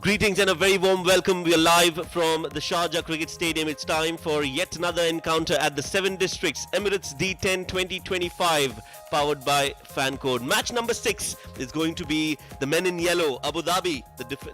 Greetings and a very warm welcome. We are live from the Sharjah Cricket Stadium. It's time for yet another encounter at the 7 Districts Emirates D10 2025, powered by Fancode. Match number 6 is going to be the men in yellow, Abu Dhabi,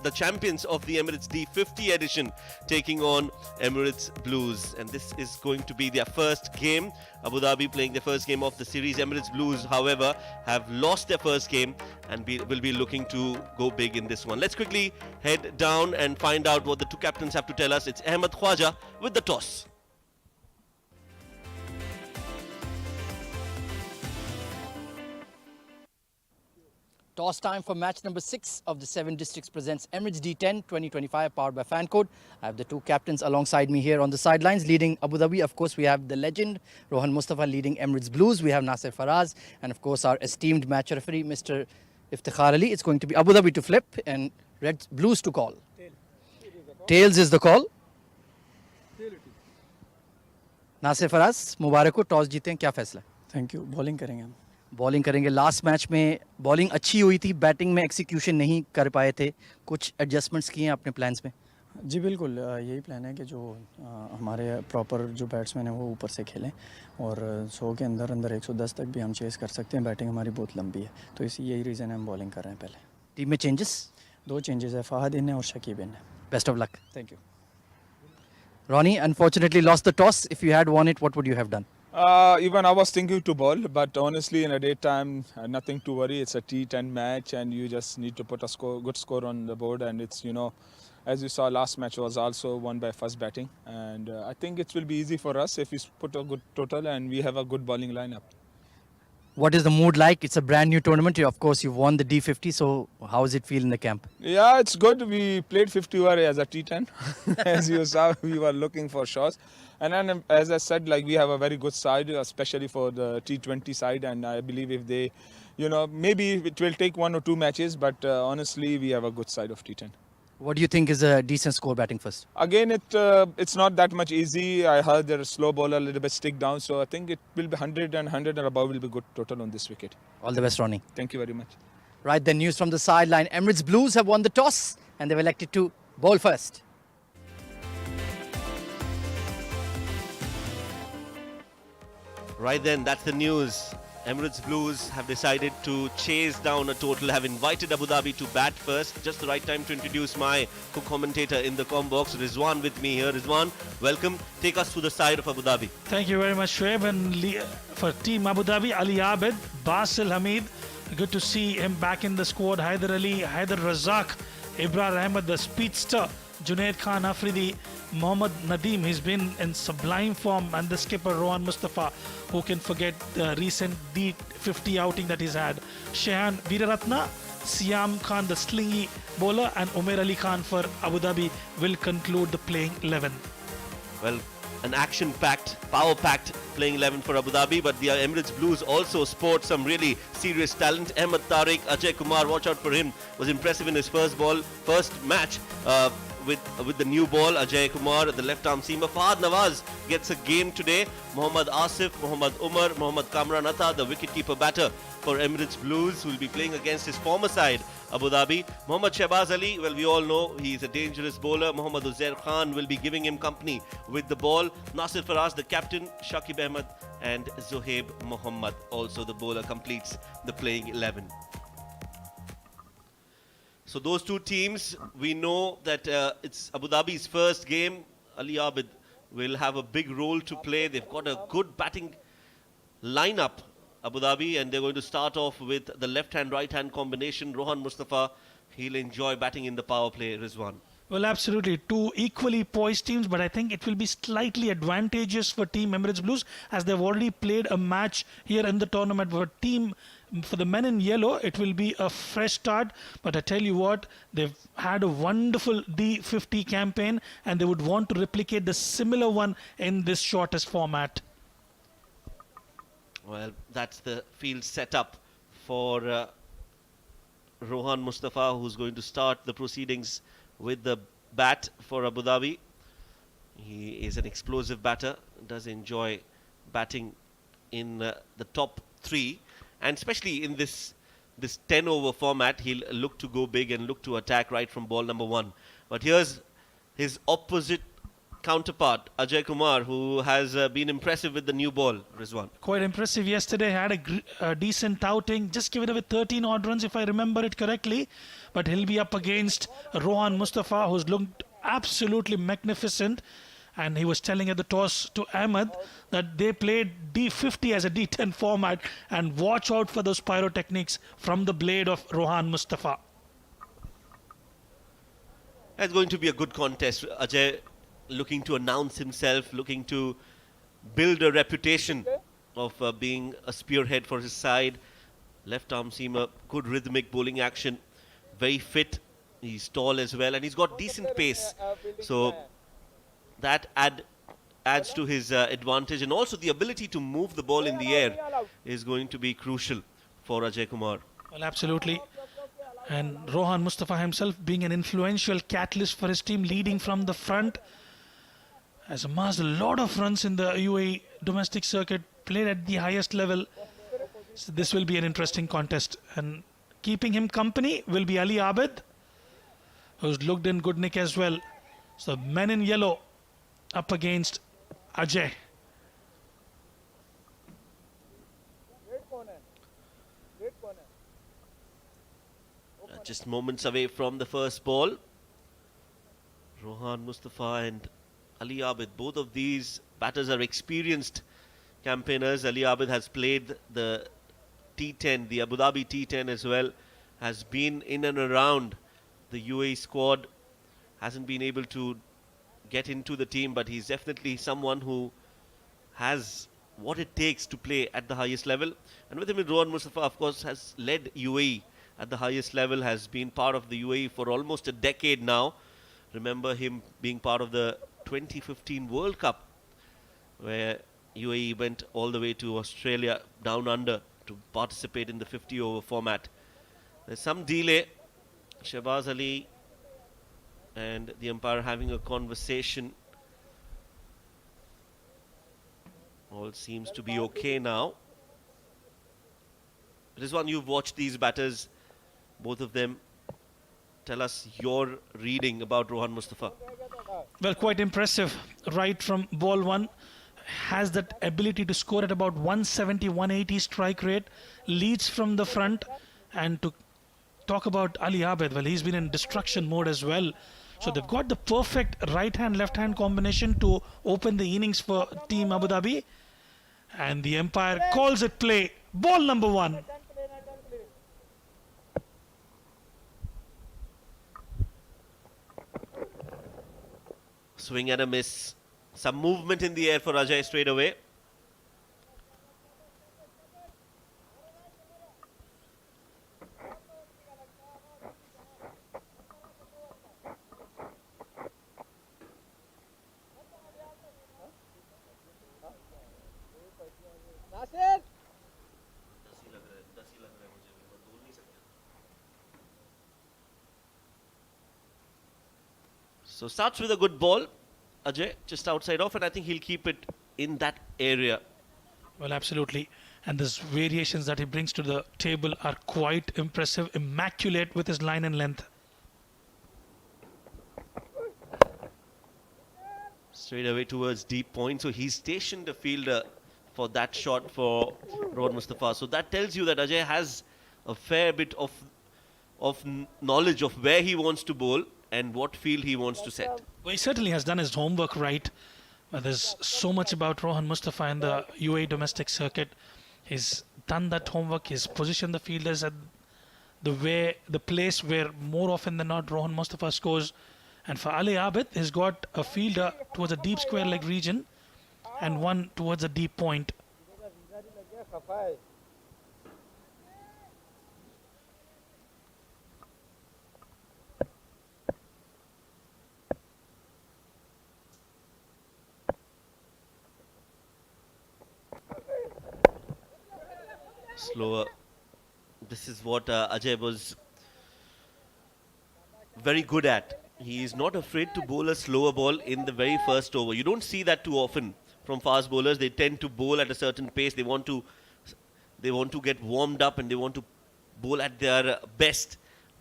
the champions of the Emirates D50 edition, taking on Emirates Blues. And this is going to be their first game. Abu Dhabi playing their first game of the series. Emirates Blues, however, have lost their first game and will be looking to go big in this one. Let's quickly head down and find out what the two captains have to tell us. It's Ahmed Khwaja with the toss. Toss time for match number 6 of the 7 Districts presents Emirates D10 2025, powered by Fancode. I have the two captains alongside me here on the sidelines. Leading Abu Dhabi, of course, we have the legend Rohan Mustafa leading Emirates Blues. We have Nasir Faraz and, of course, our esteemed match referee, Mr. Iftikhar Ali. It's going to be Abu Dhabi to flip and Red Blues to call. Tails is the call. Nasir Faraz, मुबारक हो, toss जीते हैं, क्या फैसला? Thank you bowling करेंगे हम bowling करेंगे. Last match में bowling अच्छी हुई थी, बैटिंग में एक्सिक्यूशन नहीं कर पाए थे. कुछ एडजस्टमेंट्स किए हैं अपने प्लान्स में? जी बिल्कुल, यही प्लान है कि जो हमारे प्रॉपर जो बैट्समैन हैं वो ऊपर से खेलें और 100 के अंदर अंदर 110 तक भी हम चेस कर सकते हैं. बैटिंग हमारी बहुत लंबी है, तो यही रीज़न है हम बॉलिंग कर रहे हैं. पहले टीम में चेंजेस? 2 चेंजेस है, फ़हाद इन है और शकीब इन है. Best of luck. Thank you. Ronnie, unfortunately lost the toss. If you had won it, what would you have done? Even I was thinking to bowl, but honestly in a daytime, nothing to worry. It's a T10 match and you just need to put a good score on the board, and it's, as you saw, last match was also won by first batting, and I think it will be easy for us if we put a good total and we have a good bowling lineup. What is the mood like? It's a brand new tournament. Of course, you've won the D50, so how does it feel in the camp? Yeah, it's good. We played 50 over as a T10. As you saw, we were looking for shots. And then, as I said, we have a very good side, especially for the T20 side. And I believe if they, maybe it will take 1 or 2 matches, but honestly, we have a good side of T10. What do you think is a decent score batting first? Again, it's not that much easy. I heard they're a slow bowler, a little bit stick down. So I think it will be 100 and 100 and above will be good total on this wicket. All the best, Ronnie. Thank you very much. Right, then news from the sideline. Emirates Blues have won the toss and they've elected to bowl first. Right then, that's the news. Emirates Blues have decided to chase down a total, have invited Abu Dhabi to bat first. Just the right time to introduce my co-commentator in the comm box, Rizwan, with me here. Rizwan, welcome. Take us to the side of Abu Dhabi. Thank you very much, Shoaib. And for Team Abu Dhabi, Ali Abid, Basil Hamid. Good to see him back in the squad. Haider Ali, Haider Razak, Ibrar Ahmed, the speedster, Junaid Khan Afridi, Mohammad Nadeem. He's been in sublime form, and the skipper Rohan Mustafa, who can forget the recent D50 outing that he's had. Shehan Veeraratna, Siam Khan, the slingy bowler, and Umair Ali Khan for Abu Dhabi will conclude the playing 11. Well, an action-packed, power-packed playing 11 for Abu Dhabi, but the Emirates Blues also sport some really serious talent. Ahmed Tariq, Ajay Kumar, watch out for him, was impressive in his first match with the new ball. Ajay Kumar, the left-arm seamer. Fahad Nawaz gets a game today. Mohammad Asif, Mohammad Umar, Mohammad Kamran Atta, the wicket-keeper batter for Emirates Blues, who will be playing against his former side, Abu Dhabi. Mohammad Shahbaz Ali, well, we all know he's a dangerous bowler. Mohammad Uzair Khan will be giving him company with the ball. Nasir Faraz, the captain. Shakib Ahmed and Zohaib Mohammad, also the bowler, completes the playing 11. So those two teams, we know that it's Abu Dhabi's first game. Ali Abid will have a big role to play. They've got a good batting lineup, Abu Dhabi, and they're going to start off with the left-hand, right-hand combination. Rohan Mustafa, he'll enjoy batting in the power play, Rizwan. Well, absolutely. Two equally poised teams, but I think it will be slightly advantageous for Team Emirates Blues, as they've already played a match here in the tournament. For the men in yellow, it will be a fresh start. But I tell you what, they've had a wonderful D50 campaign, and they would want to replicate the similar one in this shortest format. Well, that's the field setup for Rohan Mustafa, who's going to start the proceedings with the bat for Abu Dhabi. He is an explosive batter, does enjoy batting in the top 3, and especially in this this 10 over format, he'll look to go big and look to attack right from ball number 1. But here's his opposite counterpart, Ajay Kumar, who has been impressive with the new ball, Rizwan. Quite impressive yesterday, had a decent outing, just given away 13 odd runs if I remember it correctly. But he'll be up against Rohan Mustafa, who's looked absolutely magnificent. And he was telling at the toss to Ahmed that they played D50 as a D10 format, and watch out for those pyrotechnics from the blade of Rohan Mustafa. It's going to be a good contest. Ajay looking to announce himself, looking to build a reputation of being a spearhead for his side. Left arm seamer, good rhythmic bowling action, very fit. He's tall as well, and he's got decent pace. So that adds to his advantage, and also the ability to move the ball in the air is going to be crucial for Ajay Kumar. Well, absolutely. And Rohan Mustafa himself being an influential catalyst for his team, leading from the front, has amassed a lot of runs in the UAE domestic circuit, played at the highest level. So this will be an interesting contest. And keeping him company will be Ali Abid, who's looked in good nick as well. So men in yellow up against Ajay. Just moments away from the first ball. Rohan Mustafa and Ali Abid, both of these batters are experienced campaigners. Ali Abid has played the T10, the Abu Dhabi T10 as well, has been in and around the UAE squad, hasn't been able to get into the team, but he's definitely someone who has what it takes to play at the highest level. And with him, Rohan Mustafa, of course, has led UAE at the highest level, has been part of the UAE for almost a decade now. Remember him being part of the 2015 World Cup, where UAE went all the way to Australia, down under, to participate in the 50 over format. There's some delay. Shahbaz Ali and the umpire having a conversation. All seems to be okay now. Rizwan, you've watched these batters, both of them. Tell us your reading about Rohan Mustafa. Well, quite impressive right from ball 1. Has that ability to score at about 170, 180 strike rate. Leads from the front. And to talk about Ali Abid, well, he's been in destruction mode as well. So they've got the perfect right-hand, left-hand combination to open the innings for Team Abu Dhabi. And the umpire calls it play. Ball number 1. Swing and a miss. Some movement in the air for Ajay straight away. So starts with a good ball, Ajay, just outside off, and I think he'll keep it in that area. Well, absolutely. And these variations that he brings to the table are quite impressive, immaculate with his line and length. Straight away towards deep point, so he's stationed a fielder for that shot for Rohan Mustafa. So that tells you that Ajay has a fair bit of knowledge of where he wants to bowl and what field he wants to set. Well, he certainly has done his homework right. There's so much about Rohan Mustafa in the UAE domestic circuit. He's done that homework. He's positioned the fielders at the place where more often than not Rohan Mustafa scores. And for Ali Abid, he's got a fielder towards a deep square leg region and one towards a deep point. Slower. This is what Ajay was very good at. He is not afraid to bowl a slower ball in the very first over. You don't see that too often from fast bowlers. They tend to bowl at a certain pace. They want to get warmed up and they want to bowl at their best.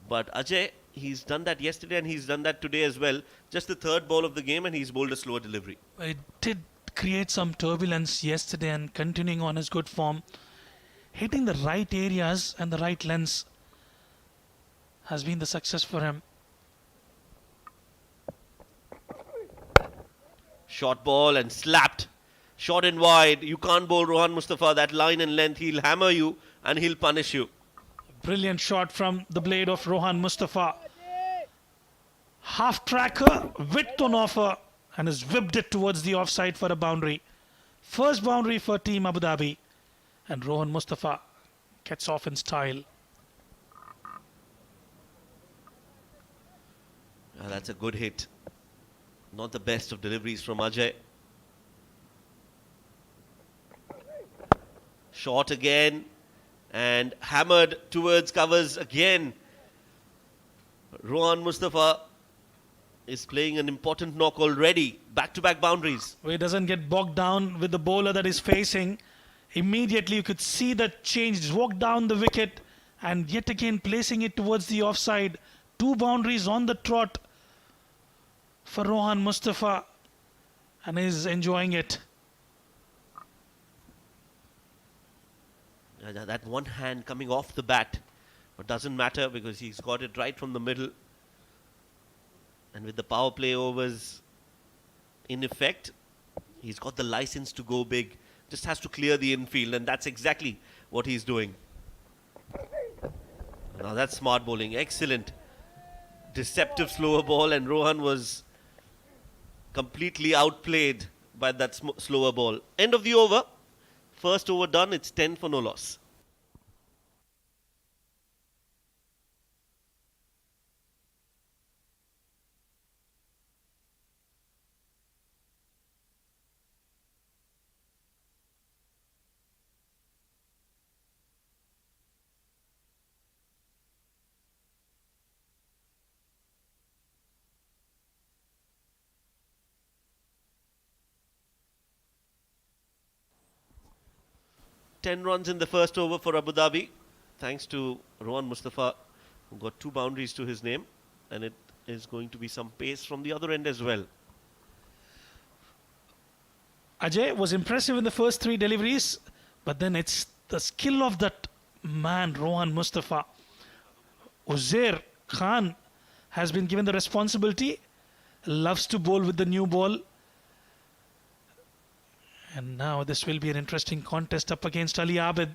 But Ajay, he's done that yesterday and he's done that today as well. Just the third ball of the game and he's bowled a slower delivery. It did create some turbulence yesterday, and continuing on his good form, hitting the right areas and the right lengths has been the success for him. Short ball and slapped. Short and wide. You can't bowl Rohan Mustafa. That line and length, he'll hammer you and he'll punish you. Brilliant shot from the blade of Rohan Mustafa. Half tracker, width on offer, and has whipped it towards the offside for a boundary. First boundary for Team Abu Dhabi, and Rohan Mustafa gets off in style. That's a good hit. Not the best of deliveries from Ajay. Short again and hammered towards covers again. Rohan Mustafa is playing an important knock already. Back-to-back boundaries. Where he doesn't get bogged down with the bowler that is facing. Immediately you could see that change. Just walk down the wicket and yet again placing it towards the offside. 2 boundaries on the trot for Rohan Mustafa, and is enjoying it. That one hand coming off the bat, but doesn't matter because he's got it right from the middle. And with the power play overs in effect, he's got the license to go big. Just has to clear the infield, and that's exactly what he's doing. Now that's smart bowling. Excellent. Deceptive slower ball, and Rohan was completely outplayed by that slower ball. End of the over. First over done. It's 10 for no loss. Ten runs in the first over for Abu Dhabi, thanks to Rohan Mustafa, who got 2 boundaries to his name, and it is going to be some pace from the other end as well. Ajay was impressive in the first 3 deliveries, but then it's the skill of that man, Rohan Mustafa. Uzair Khan has been given the responsibility, loves to bowl with the new ball. And now this will be an interesting contest up against Ali Abid.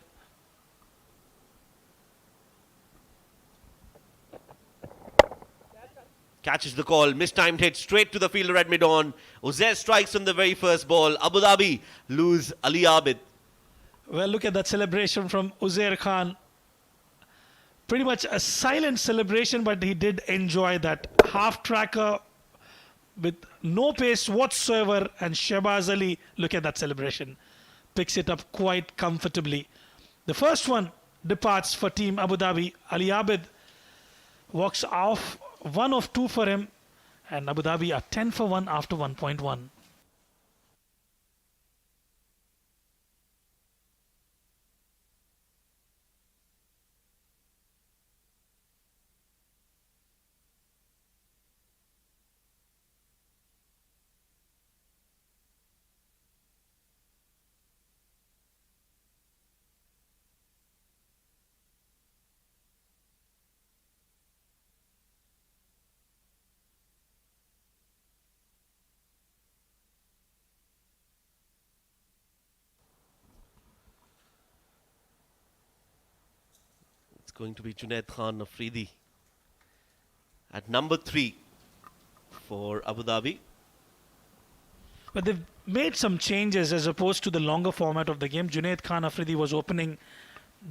Catches the call, mistimed hit straight to the fielder at mid-on. Uzair strikes on the very first ball. Abu Dhabi lose Ali Abid. Well, look at that celebration from Uzair Khan. Pretty much a silent celebration, but he did enjoy that. Half tracker with no pace whatsoever, and Shehbaz Ali, look at that celebration, picks it up quite comfortably. The first one departs for Team Abu Dhabi. Ali Abid walks off, 1 of 2 for him, and Abu Dhabi are 10 for 1 after 1.1. It's going to be Junaid Khan Afridi at number 3 for Abu Dhabi. But they've made some changes as opposed to the longer format of the game. Junaid Khan Afridi was opening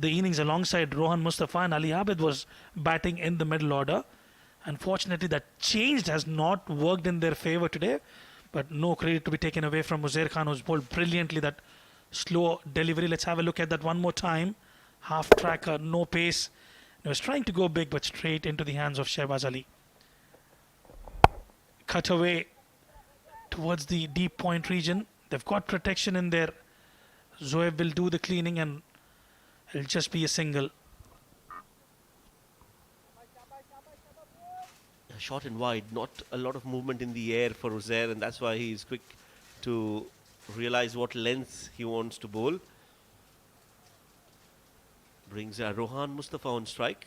the innings alongside Rohan Mustafa, and Ali Abid was batting in the middle order. Unfortunately, that change has not worked in their favour today. But no credit to be taken away from Uzair Khan, who's bowled brilliantly that slow delivery. Let's have a look at that one more time. Half tracker, no pace. He was trying to go big, but straight into the hands of Shehbaz Ali. Cut away towards the deep point region. They've got protection in there. Zoeb will do the cleaning and it'll just be a single. short and wide, not a lot of movement in the air for Uzair, and that's why he's quick to realize what length he wants to bowl. Brings Rohan Mustafa on strike.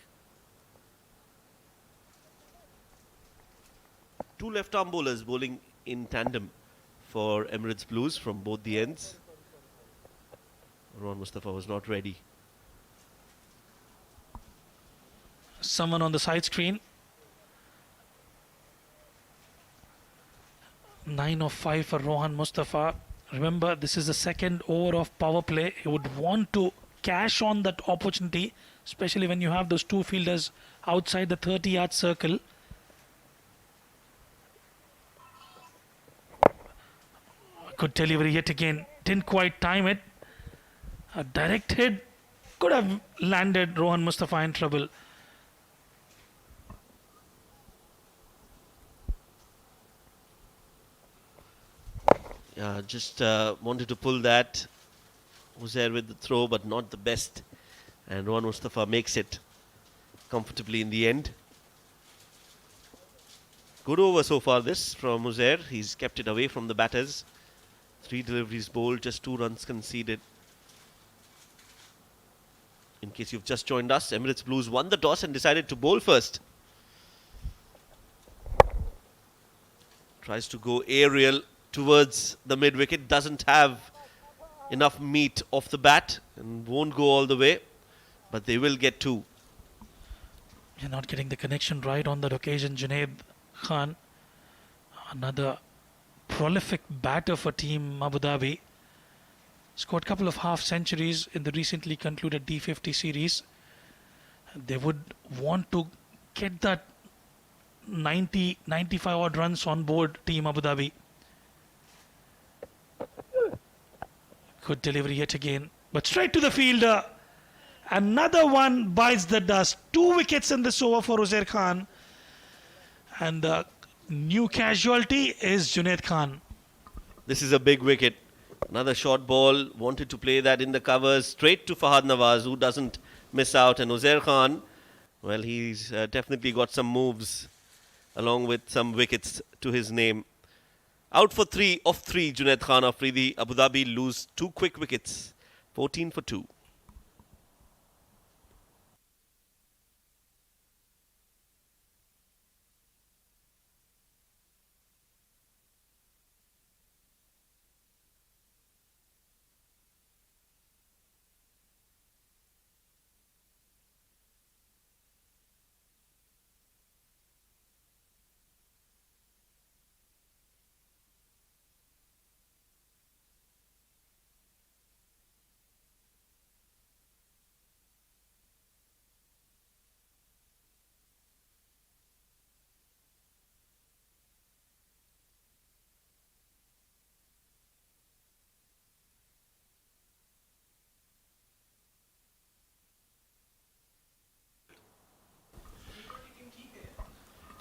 Two left-arm bowlers bowling in tandem for Emirates Blues from both the ends. Rohan Mustafa was not ready. Someone on the side screen. 9 of 5 for Rohan Mustafa. Remember, this is the second over of power play. He would want to cash on that opportunity, especially when you have those two fielders outside the 30-yard circle. Good delivery yet again. Didn't quite time it. A direct hit could have landed Rohan Mustafa in trouble. Just wanted to pull that. Uzair with the throw, but not the best. And Rohan Mustafa makes it comfortably in the end. Good over so far this from Uzair. He's kept it away from the batters. 3 deliveries bowled, just 2 runs conceded. In case you've just joined us, Emirates Blues won the toss and decided to bowl first. Tries to go aerial towards the mid-wicket. Doesn't have enough meat off the bat and won't go all the way. But they will get 2. You're not getting the connection right on that occasion. Junaid Khan, another prolific batter for Team Abu Dhabi. Scored a couple of half centuries in the recently concluded D50 series. They would want to get that 95 odd runs on board Team Abu Dhabi. Good delivery yet again, but straight to the fielder. Another one bites the dust. 2 wickets in this over for Uzair Khan. And the new casualty is Junaid Khan. This is a big wicket. Another short ball. Wanted to play that in the covers. Straight to Fahad Nawaz, who doesn't miss out. And Uzair Khan, well, he's definitely got some moves along with some wickets to his name. Out for 3 of 3, Junaid Khan Afridi. Abu Dhabi lose 2 quick wickets. 14 for 2.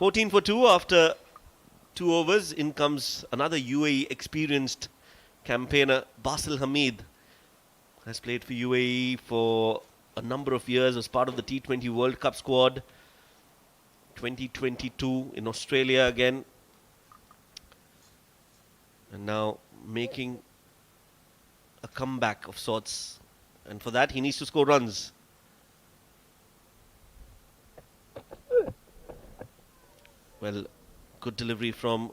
$14 for 2 after 2 overs. In comes another UAE experienced campaigner, Basil Hamid. Has played for UAE for a number of years as part of the T20 World Cup squad. 2022 in Australia again. And now making a comeback of sorts. And for that he needs to score runs. Well, good delivery from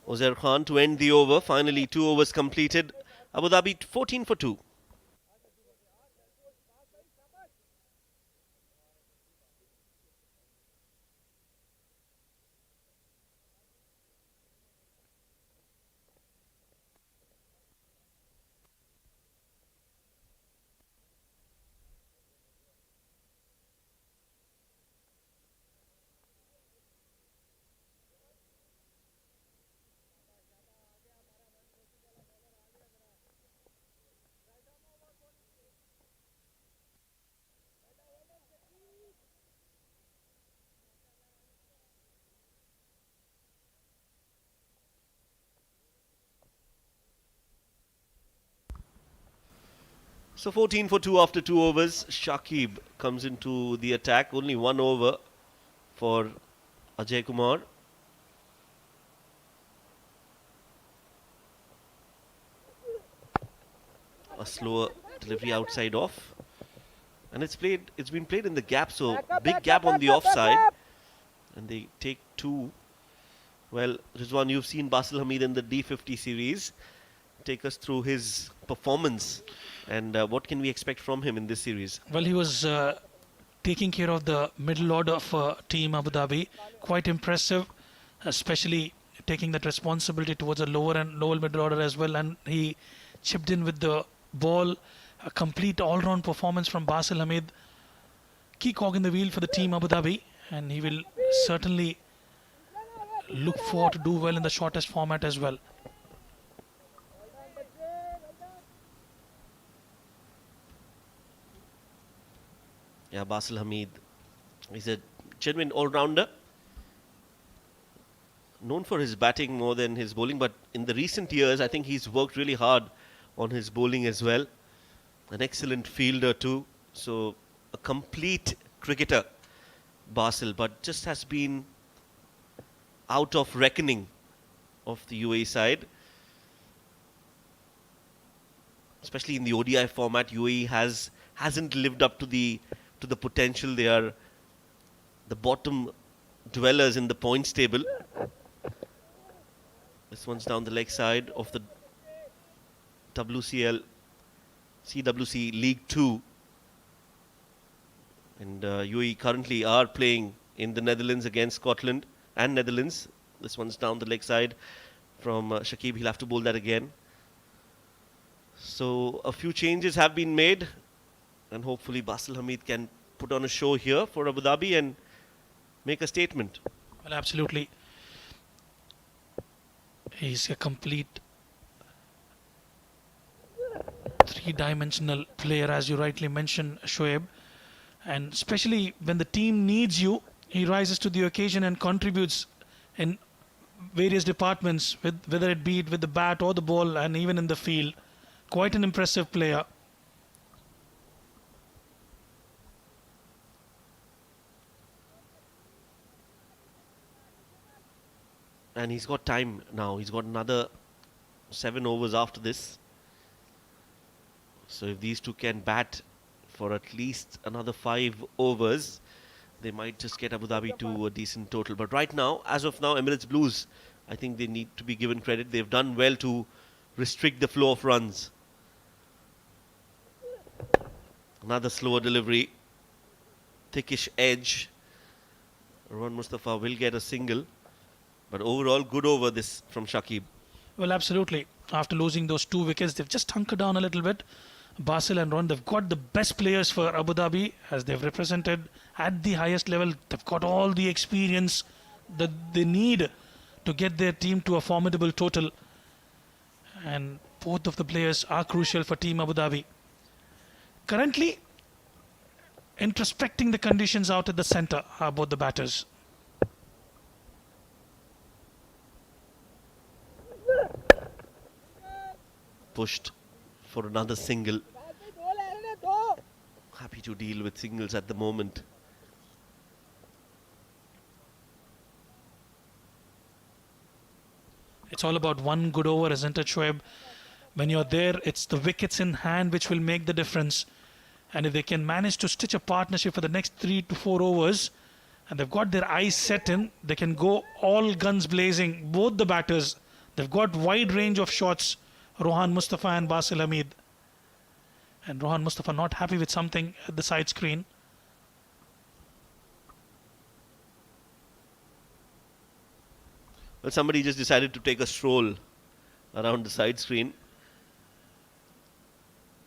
Uzair Khan to end the over. Finally 2 overs completed. Abu Dhabi 14 for 2. So 14 for 2 after 2 overs. Shakib comes into the attack. Only 1 over for Ajay Kumar. A slower delivery outside off. And it's been played in the gap, so big gap on the offside. And they take 2. Well, Rizwan, you've seen Basil Hamid in the D50 series. Take us through his performance and what can we expect from him in this series? Well, he was taking care of the middle order for Team Abu Dhabi. Quite impressive, especially taking that responsibility towards the lower and lower middle order as well. And he chipped in with the ball. A complete all-round performance from Basil Hamid. Key cog in the wheel for the Team Abu Dhabi, and he will certainly look for to do well in the shortest format as well. Yeah, Basil Hamid is a genuine all-rounder. Known for his batting more than his bowling, but in the recent years, I think he's worked really hard on his bowling as well. An excellent fielder too. So a complete cricketer, Basil, but just has been out of reckoning of the UAE side. Especially in the ODI format, UAE hasn't lived up to the potential. They are the bottom dwellers in the points table. This one's down the leg side of the CWC League 2. And UAE currently are playing in the Netherlands against Scotland and Netherlands. This one's down the leg side from Shakib. He'll have to bowl that again. So a few changes have been made. And hopefully Basil Hamid can put on a show here for Abu Dhabi and make a statement. Well, absolutely. He's a complete three-dimensional player, as you rightly mentioned, Shoaib. And especially when the team needs you, he rises to the occasion and contributes in various departments, whether it be with the bat or the ball and even in the field. Quite an impressive player. And he's got time now. He's got another 7 overs after this. So if these two can bat for at least another 5 overs, they might just get Abu Dhabi to a decent total. But right now, as of now, Emirates Blues, I think they need to be given credit. They've done well to restrict the flow of runs. Another slower delivery. Thickish edge. Rohan Mustafa will get a single. But overall, good over this from Shakib. Well, absolutely. After losing those 2 wickets, they've just hunkered down a little bit. Basil and Ron, they've got the best players for Abu Dhabi as they've represented at the highest level. They've got all the experience that they need to get their team to a formidable total. And both of the players are crucial for Team Abu Dhabi. Currently, introspecting the conditions out at the centre are both the batters. Pushed for another single. Happy to deal with singles at the moment. It's all about one good over, isn't it, Shoaib? When you're there, it's the wickets in hand which will make the difference. And if they can manage to stitch a partnership for the next 3 to 4 overs, and they've got their eyes set in, they can go all guns blazing, both the batters. They've got wide range of shots, Rohan Mustafa and Basil Hamid. And Rohan Mustafa not happy with something at the side screen. Well, somebody just decided to take a stroll around the side screen,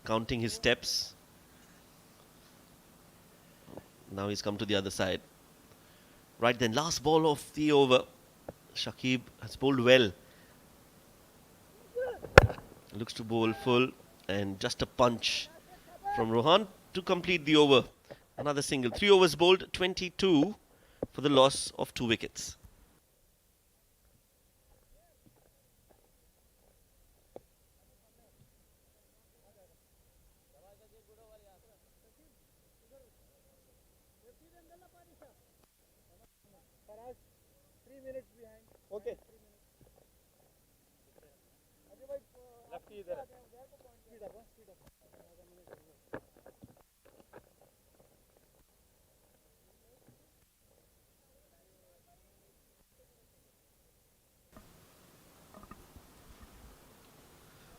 counting his steps. Now he's come to the other side. Right then, last ball of the over. Shakib has bowled well. Looks to bowl full, and just a punch from Rohan to complete the over. Another single. 3 overs bowled, 22 for the loss of 2 wickets.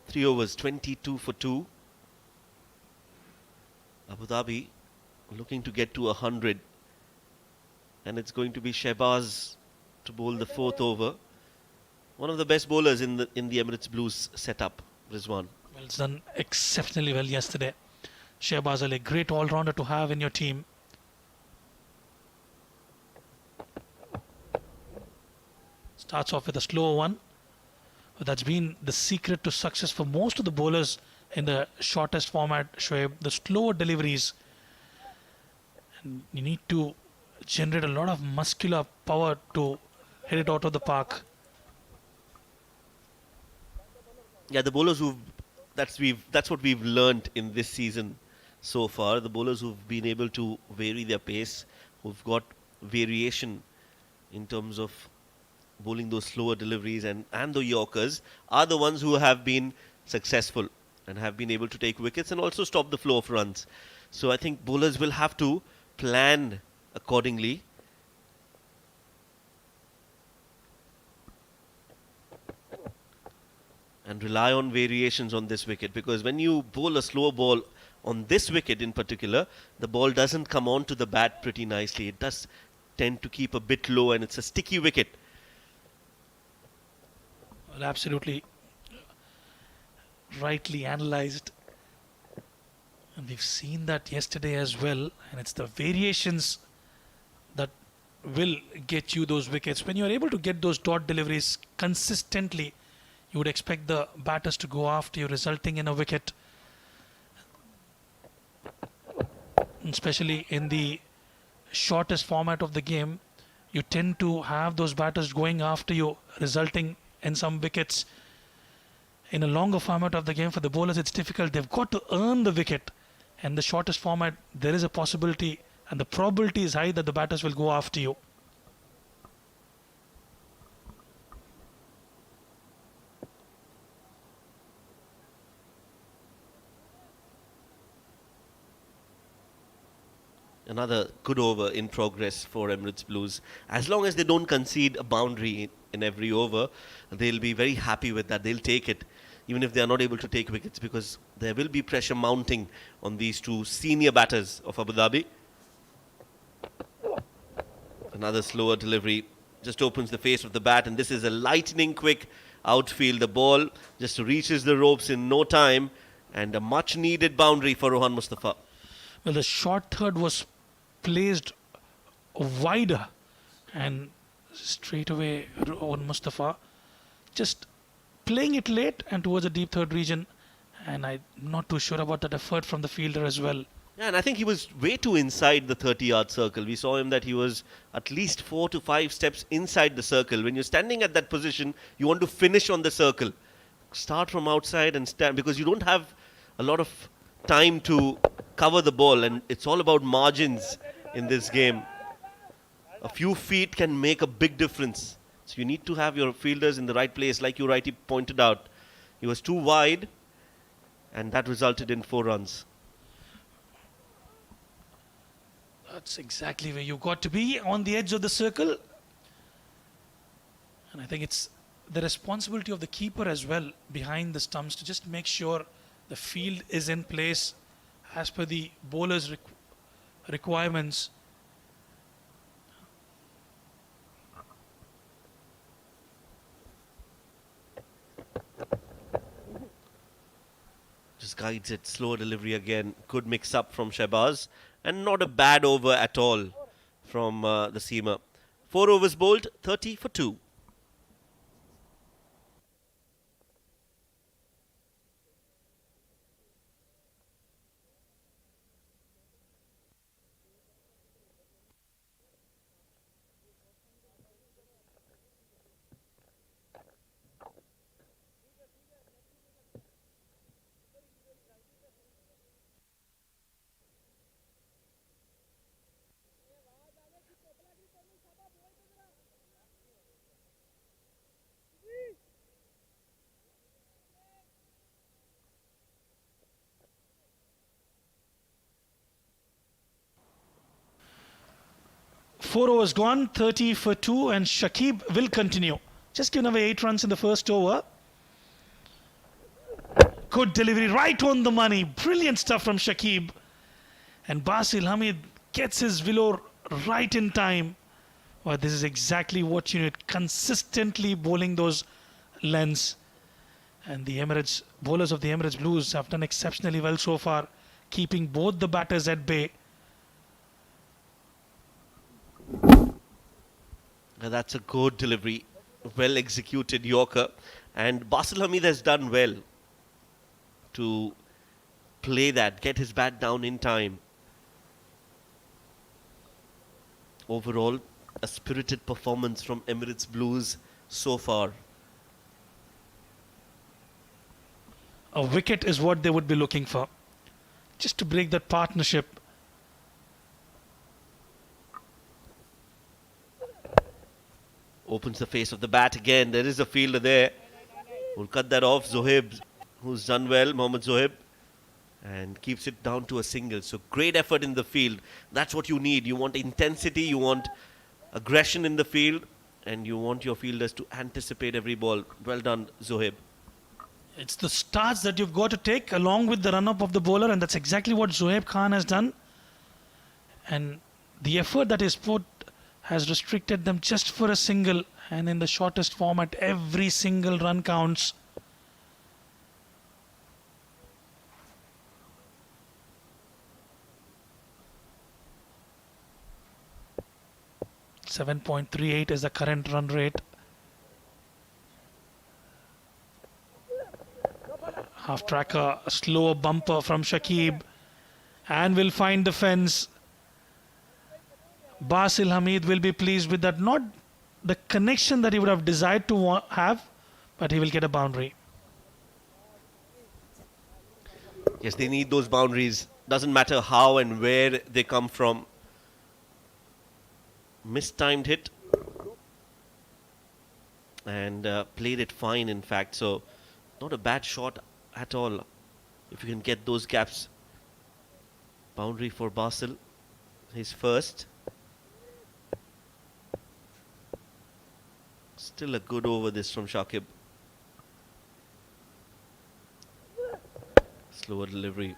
3 overs, 22 for 2. Abu Dhabi looking to get to 100. And it's going to be Shehbaz to bowl the 4th over. One of the best bowlers in the Emirates Blues setup, Rizwan. Well, it's done exceptionally well yesterday. Shehbaz Ali, great all-rounder to have in your team. Starts off with a slow one. That's been the secret to success for most of the bowlers in the shortest format, Shoaib. The slower deliveries. And you need to generate a lot of muscular power to hit it out of the park. Yeah, the bowlers that's what we've learnt in this season so far. The bowlers who've been able to vary their pace, who've got variation in terms of bowling those slower deliveries and the Yorkers, are the ones who have been successful and have been able to take wickets and also stop the flow of runs. So I think bowlers will have to plan accordingly. And rely on variations on this wicket, because when you bowl a slow ball on this wicket in particular, the ball doesn't come onto the bat pretty nicely. It does tend to keep a bit low and it's a sticky wicket. Well, absolutely rightly analysed. And we've seen that yesterday as well. And it's the variations that will get you those wickets. When you're able to get those dot deliveries consistently, you would expect the batters to go after you, resulting in a wicket. Especially in the shortest format of the game, you tend to have those batters going after you, resulting in some wickets. In a longer format of the game, for the bowlers, it's difficult. They've got to earn the wicket. And the shortest format, there is a possibility, and the probability is high that the batters will go after you. Another good over in progress for Emirates Blues. As long as they don't concede a boundary in every over, they'll be very happy with that. They'll take it, even if they are not able to take wickets, because there will be pressure mounting on these two senior batters of Abu Dhabi. Another slower delivery just opens the face of the bat, and this is a lightning quick outfield. The ball just reaches the ropes in no time, and a much needed boundary for Rohan Mustafa. Well, the short third was placed wider, and straight away Rohan Mustafa just playing it late and towards the deep third region, and I'm not too sure about that effort from the fielder as well. Yeah, and I think he was way too inside the 30-yard circle. We saw him that he was at least 4 to 5 steps inside the circle. When you're standing at that position, you want to finish on the circle. Start from outside and stand, because you don't have a lot of time to cover the ball, and it's all about margins in this game. A few feet can make a big difference. So you need to have your fielders in the right place, like you rightly pointed out. He was too wide, and that resulted in 4 runs. That's exactly where you've got to be, on the edge of the circle. And I think it's the responsibility of the keeper as well, behind the stumps, to just make sure the field is in place as per the bowler's requirements. Just guides it, slower delivery again. Good mix up from Shehbaz, and not a bad over at all from the seamer. 4 overs bowled, 30 for 2. 4 overs gone, 30 for 2, and Shakib will continue. Just given away 8 runs in the first over. Good delivery, right on the money. Brilliant stuff from Shakib. And Basil Hamid gets his velour right in time. Well, this is exactly what you need. Consistently bowling those lengths. And the Emirates bowlers of the Emirates Blues have done exceptionally well so far, keeping both the batters at bay. Now that's a good delivery, well executed Yorker, and Basil Hamid has done well to play that, get his bat down in time. Overall, a spirited performance from Emirates Blues so far. A wicket is what they would be looking for, just to break that partnership. Opens the face of the bat again. There is a fielder there. We'll cut that off. Zohaib, who's done well, Mohammad Zohaib, and keeps it down to a single. So great effort in the field. That's what you need. You want intensity, you want aggression in the field, and you want your fielders to anticipate every ball. Well done, Zohaib. It's the starts that you've got to take along with the run-up of the bowler, and that's exactly what Zohaib Khan has done. And the effort that is put has restricted them just for a single, and in the shortest format, every single run counts. .38 is the current run rate. Half tracker, a slower bumper from Shakib, and will find the fence. Basil Hamid will be pleased with that. Not the connection that he would have desired to have, but he will get a boundary. Yes, they need those boundaries. Doesn't matter how and where they come from. Mistimed hit. And played it fine, in fact. So, not a bad shot at all. If you can get those gaps. Boundary for Basil. His first. Still a good over this from Shakib. Slower delivery.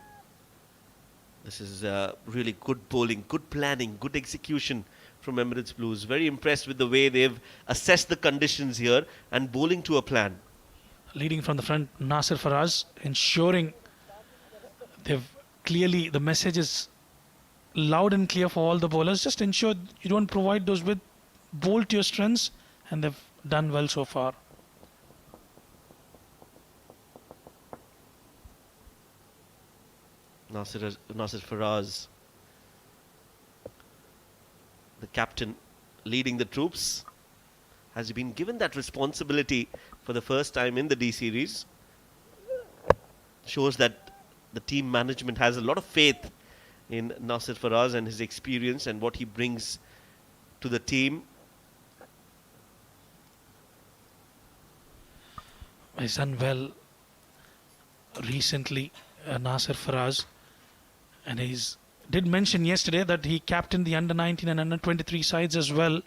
This is really good bowling, good planning, good execution from Emirates Blues. Very impressed with the way they've assessed the conditions here and bowling to a plan. Leading from the front, Nasir Faraz, ensuring they've clearly, the message is loud and clear for all the bowlers. Just ensure you don't provide those with bowl to your strengths, and they've done well so far. Nasir Faraz, the captain leading the troops, has been given that responsibility for the first time in the D series. Shows that the team management has a lot of faith in Nasir Faraz and his experience and what he brings to the team. He's done well recently, Nasir Faraz, and he's did mention yesterday that he captained the under 19 and under 23 sides as well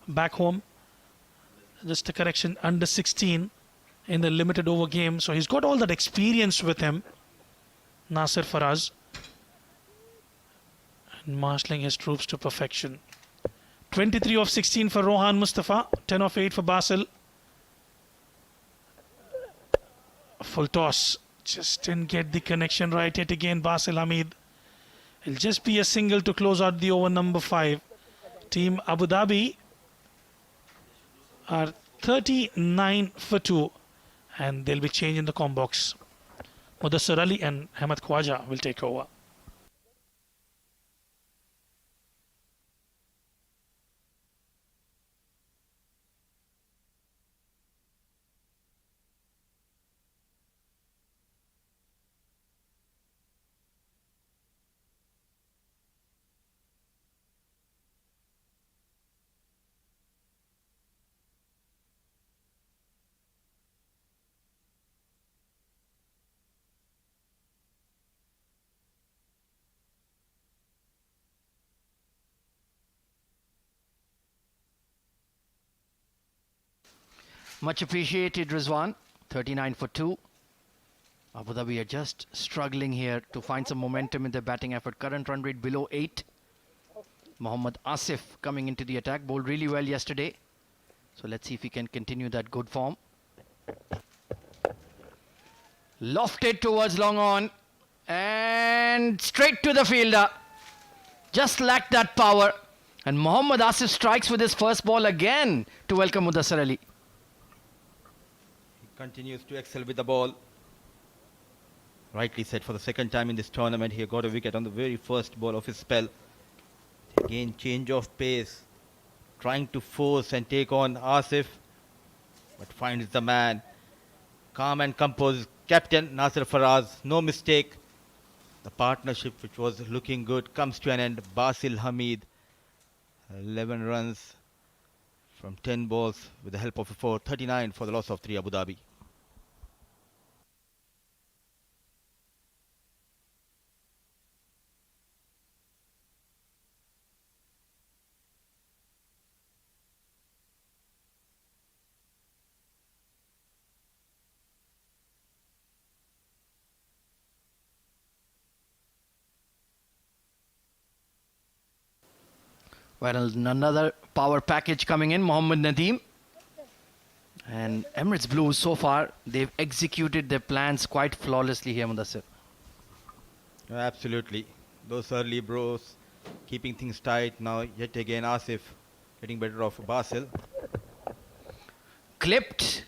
back home. Just a correction, under 16 in the limited over game. So he's got all that experience with him, Nasir Faraz, and marshalling his troops to perfection. 23 of 16 for Rohan Mustafa, 10 of 8 for Basil. Full toss, just didn't get the connection right. Yet again, Basil Hamid. It'll just be a single to close out the over number 5. Team Abu Dhabi are 39 for 2, and they'll be changing the comp box. Mudassar Ali and Ahmed Khwaja will take over. Much appreciated, Rizwan. 39 for 2. Abu Dhabi are just struggling here to find some momentum in their batting effort. Current run rate below 8. Mohammad Asif coming into the attack. Bowled really well yesterday. So let's see if he can continue that good form. Lofted towards long on. And straight to the fielder. Just lacked that power. And Mohammad Asif strikes with his first ball again to welcome Mudassar Ali. He continues to excel with the ball. Rightly said, for the second time in this tournament, he got a wicket on the very first ball of his spell. Again, change of pace, trying to force and take on Asif, but finds the man. Calm and composed, captain Nasir Faraz, no mistake. The partnership, which was looking good, comes to an end. Basil Hamid, 11 runs from 10 balls with the help of a 4, 39 for the loss of 3 Abu Dhabi. Well, another power package coming in, Mohammad Nadeem. And Emirates Blues, so far, they've executed their plans quite flawlessly here, Mudassir. Absolutely. Those early bros, keeping things tight. Now, yet again, Asif getting better off Basil. Clipped.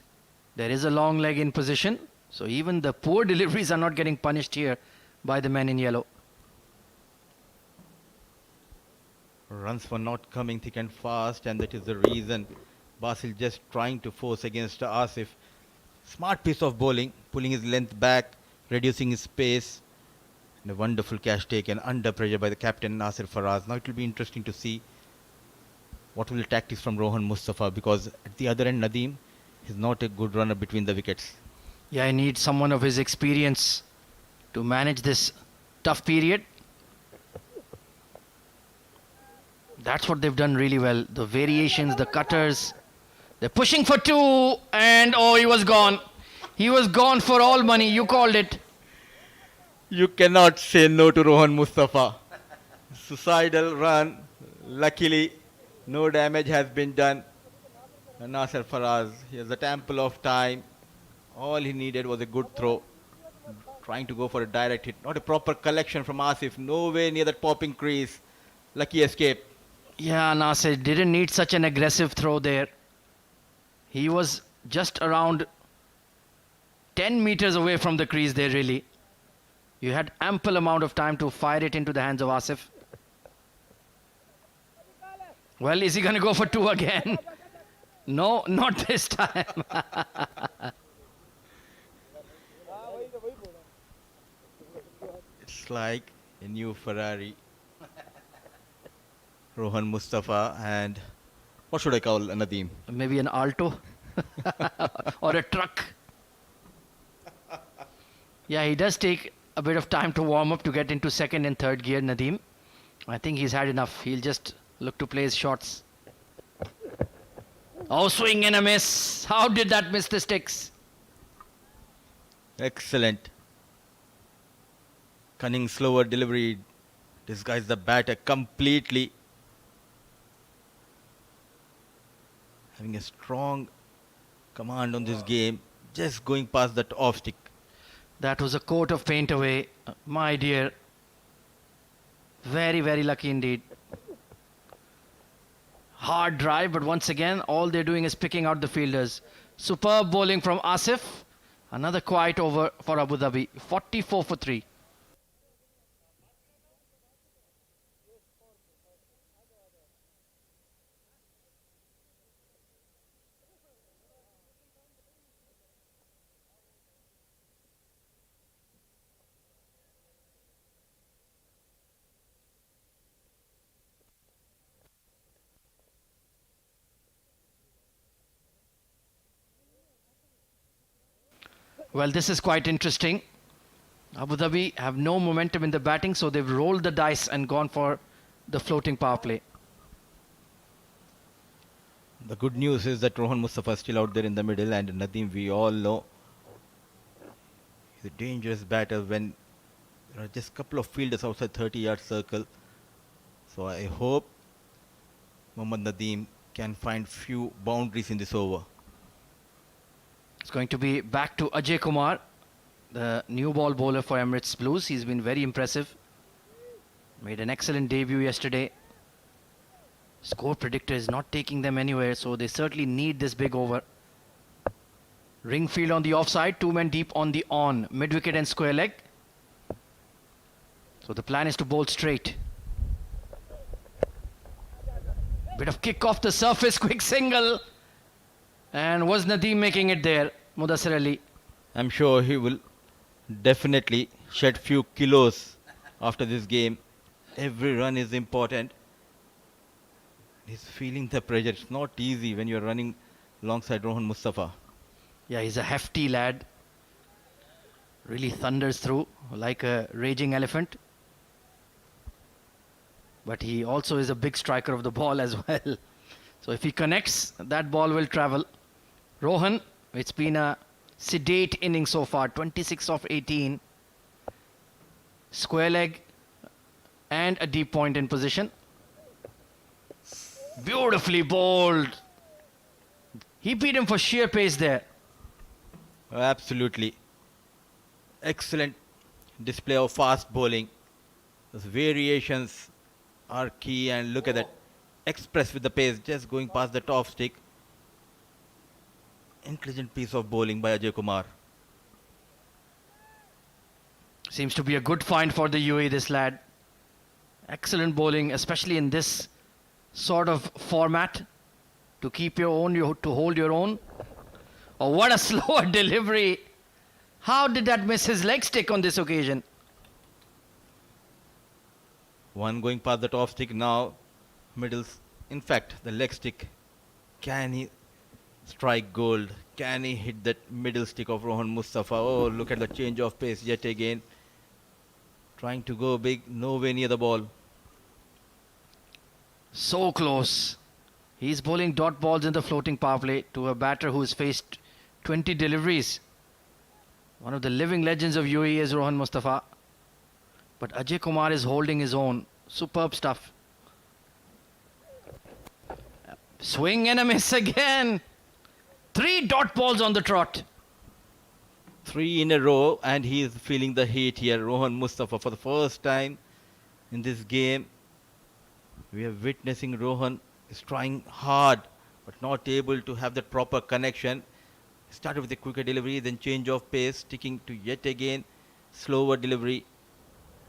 There is a long leg in position. So even the poor deliveries are not getting punished here by the men in yellow. Runs were not coming thick and fast, and that is the reason Basil just trying to force against Asif. Smart piece of bowling, pulling his length back, reducing his pace. And a wonderful catch taken under pressure by the captain Nasir Faraz. Now it will be interesting to see what will the tactics from Rohan Mustafa, because at the other end Nadeem is not a good runner between the wickets. Yeah, I need someone of his experience to manage this tough period. That's what they've done really well. The variations, the cutters. They're pushing for 2. And oh, he was gone. He was gone for all money. You called it. You cannot say no to Rohan Mustafa. Suicidal run. Luckily, no damage has been done. And Nasir Faraz, he has a ample of time. All he needed was a good throw. Trying to go for a direct hit. Not a proper collection from Asif. Nowhere near that popping crease. Lucky escape. Yeah, Nasir didn't need such an aggressive throw there. He was just around 10 meters away from the crease there, really. You had ample amount of time to fire it into the hands of Asif. Well, is he going to go for 2 again? No, not this time. It's like a new Ferrari. Rohan Mustafa, and what should I call Nadeem? Maybe an Alto or a truck. Yeah, he does take a bit of time to warm up to get into second and third gear, Nadeem. I think he's had enough. He'll just look to play his shots. Oh, swing and a miss. How did that miss the sticks? Excellent. Cunning, slower delivery. Disguised the batter completely. Having a strong command on this game. Just going past that off stick. That was a coat of paint away. My dear. Very, very lucky indeed. Hard drive, but once again, all they're doing is picking out the fielders. Superb bowling from Asif. Another quiet over for Abu Dhabi. 44 for 3. Well, this is quite interesting. Abu Dhabi have no momentum in the batting, so they've rolled the dice and gone for the floating power play. The good news is that Rohan Mustafa is still out there in the middle, and Nadeem, we all know, he's a dangerous batter when there are just a couple of fielders outside 30-yard circle. So I hope Mohammad Nadeem can find few boundaries in this over. It's going to be back to Ajay Kumar, the new ball bowler for Emirates Blues. He's been very impressive. Made an excellent debut yesterday. Score predictor is not taking them anywhere, so they certainly need this big over. Ring field on the offside, 2 men deep on the on, mid-wicket and square leg. So the plan is to bowl straight. Bit of kick off the surface, quick single. And was Nadeem making it there, Mudassir Ali? I'm sure he will definitely shed few kilos after this game. Every run is important. He's feeling the pressure. It's not easy when you're running alongside Rohan Mustafa. Yeah, he's a hefty lad. Really thunders through like a raging elephant. But he also is a big striker of the ball as well. So if he connects, that ball will travel. Rohan, it's been a sedate inning so far, 26 of 18. Square leg and a deep point in position. Beautifully bowled. He beat him for sheer pace there. Absolutely. Excellent display of fast bowling. Those variations are key, and look at that. Express with the pace, just going past the top stick. Intelligent piece of bowling by Ajay Kumar. Seems to be a good find for the UAE, this lad. Excellent bowling, especially in this sort of format. To keep your own, to hold your own. Oh, what a slower delivery. How did that miss his leg stick on this occasion? One going past the top stick now. Middles. In fact, the leg stick. Can he strike gold? Can he hit that middle stick of Rohan Mustafa? Oh, look at the change of pace yet again. Trying to go big, nowhere near the ball. So close. He's bowling dot balls in the floating power play to a batter who's faced 20 deliveries. One of the living legends of UAE is Rohan Mustafa. But Ajay Kumar is holding his own. Superb stuff. Swing and a miss again. 3 dot balls on the trot. 3 in a row, and he is feeling the heat here. Rohan Mustafa, for the first time in this game, we are witnessing Rohan is trying hard but not able to have that proper connection. Started with a quicker delivery, then change of pace, sticking to yet again slower delivery,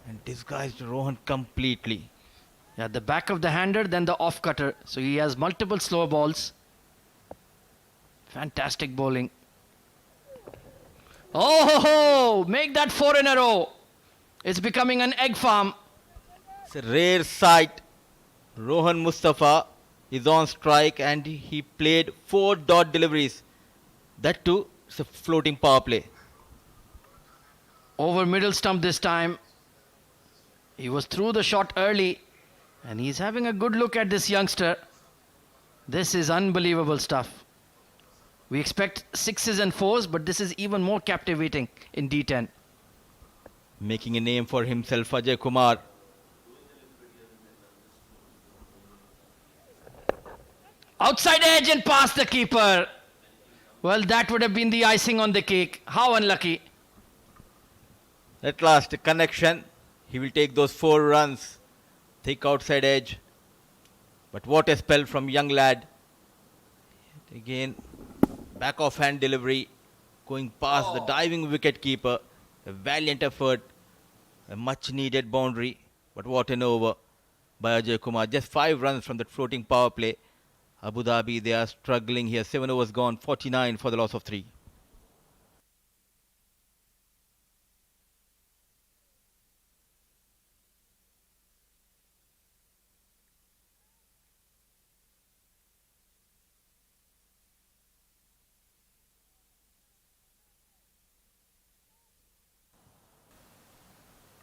and disguised Rohan completely. Yeah, the back of the hander, then the off cutter. So he has multiple slow balls. Fantastic bowling. Oh, make that 4 in a row. It's becoming an egg farm. It's a rare sight. Rohan Mustafa is on strike, and he played 4 dot deliveries. That too, it's a floating power play. Over middle stump this time. He was through the shot early, and he's having a good look at this youngster. This is unbelievable stuff. We expect 6s and 4s, but this is even more captivating in D10. Making a name for himself, Ajay Kumar. Outside edge and past the keeper. Well, that would have been the icing on the cake. How unlucky. At last, a connection. He will take those 4 runs. Thick outside edge. But what a spell from young lad. Again, back off hand delivery. Going past the diving wicket keeper. A valiant effort. A much needed boundary. But what an over by Ajay Kumar. Just 5 runs from that floating power play. Abu Dhabi, they are struggling here. 7 overs gone, 49 for the loss of 3.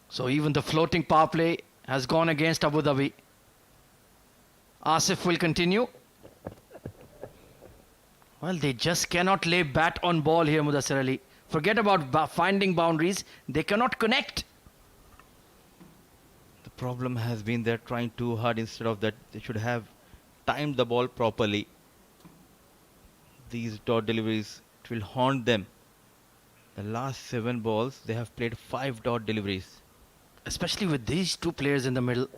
So even the floating power play has gone against Abu Dhabi. Asif will continue. Well, they just cannot lay bat on ball here, Mudassir Ali. Forget about finding boundaries. They cannot connect. The problem has been they're trying too hard. Instead of that, they should have timed the ball properly. These dot deliveries, it will haunt them. The last 7 balls, they have played 5 dot deliveries. Especially with these two players in the middle.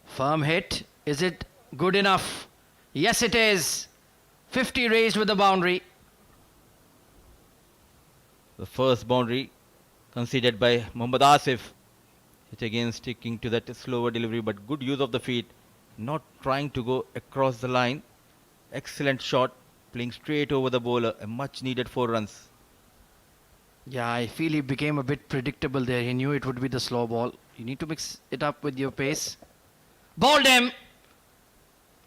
Firm hit. Is it good enough? Yes, it is. 50 raised with the boundary. The first boundary conceded by Mohammad Asif. It again sticking to that slower delivery, but good use of the feet. Not trying to go across the line. Excellent shot. Playing straight over the bowler. A much needed 4 runs. Yeah, I feel he became a bit predictable there. He knew it would be the slow ball. You need to mix it up with your pace. Bowled him.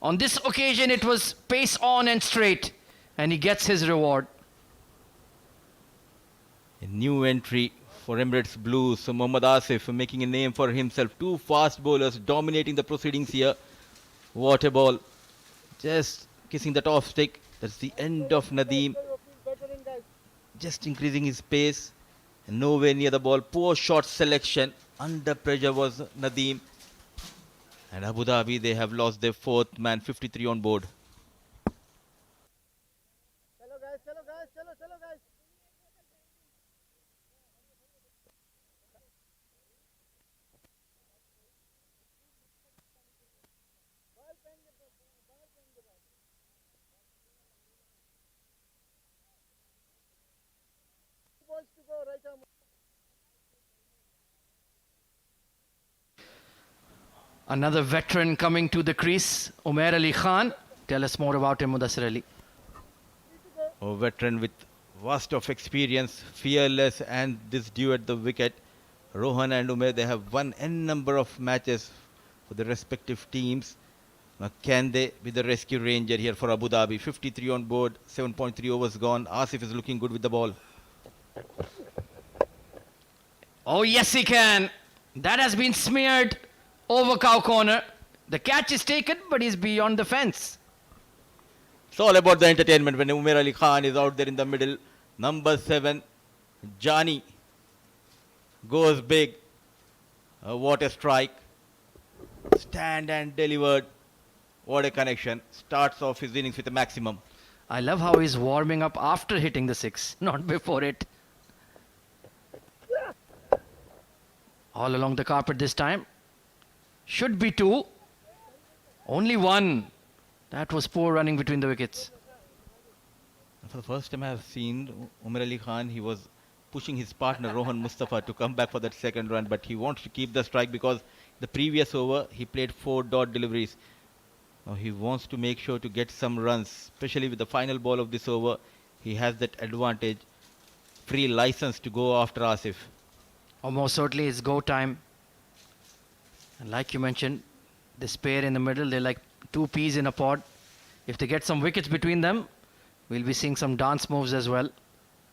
On this occasion, it was pace on and straight. And he gets his reward. A new entry for Emirates Blues. So Mohammad Asif making a name for himself. 2 fast bowlers dominating the proceedings here. What a ball. Just kissing that off stick. That's the end of Nadeem. Just increasing his pace. And nowhere near the ball. Poor shot selection. Under pressure was Nadeem. And Abu Dhabi, they have lost their 4th man. 53 on board. Another veteran coming to the crease, Umair Ali Khan. Tell us more about him, Mudassir Ali. A veteran with vast of experience, fearless, and this due at the wicket. Rohan and Umair, they have won n number of matches for the respective teams. Now can they be the rescue ranger here for Abu Dhabi? 53 on board, 7.3 overs gone. Asif is looking good with the ball. Oh, yes, he can. That has been smeared over cow corner. The catch is taken, but he's beyond the fence. It's all about the entertainment when Umair Ali Khan is out there in the middle. Number 7, Jani goes big. What a strike. Stand and delivered. What a connection. Starts off his innings with a maximum. I love how he's warming up after hitting the 6, not before it. All along the carpet this time. Should be 2. Only 1. That was poor running between the wickets. For the first time I have seen Umair Ali Khan, he was pushing his partner Rohan Mustafa to come back for that second run, but he wants to keep the strike because the previous over he played 4 dot deliveries. Now he wants to make sure to get some runs, especially with the final ball of this over. He has that advantage, free license to go after Asif. Almost certainly it's go time. And like you mentioned, this pair in the middle, they're like 2 peas in a pod. If they get some wickets between them, we'll be seeing some dance moves as well.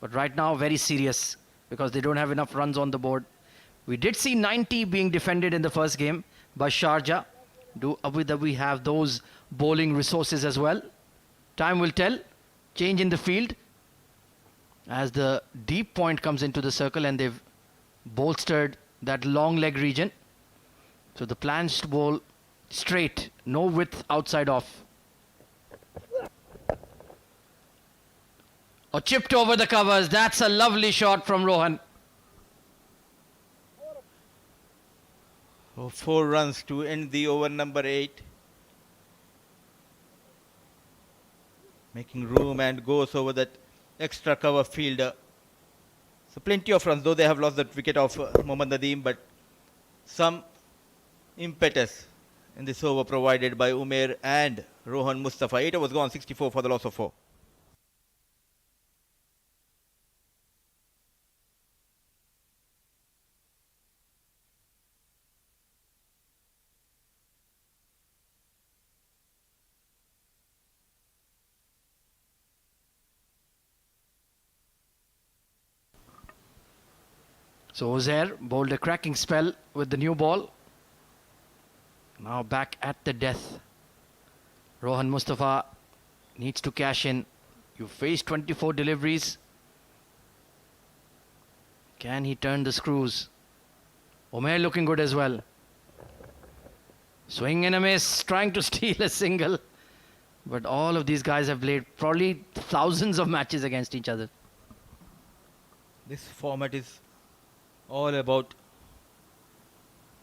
But right now, very serious because they don't have enough runs on the board. We did see 90 being defended in the first game by Sharjah. Do Abu Dhabi have those bowling resources as well? Time will tell. Change in the field as the deep point comes into the circle and they've bolstered that long leg region. So the plans to bowl straight, no width outside off. Oh, chipped over the covers. That's a lovely shot from Rohan. 4 runs to end the over number 8. Making room and goes over that extra cover fielder. So plenty of runs, though they have lost that wicket of Mohammad Nadeem, but some impetus in this over provided by Umair and Rohan Mustafa. 8 overs gone, 64 for the loss of 4. So Uzair bowled a cracking spell with the new ball. Now back at the death. Rohan Mustafa Needs to cash in. You faced 24 deliveries. Can he turn the screws? Umair looking good as well. Swing and a miss, trying to steal a single. But all of these guys have played probably thousands of matches against each other. This format is all about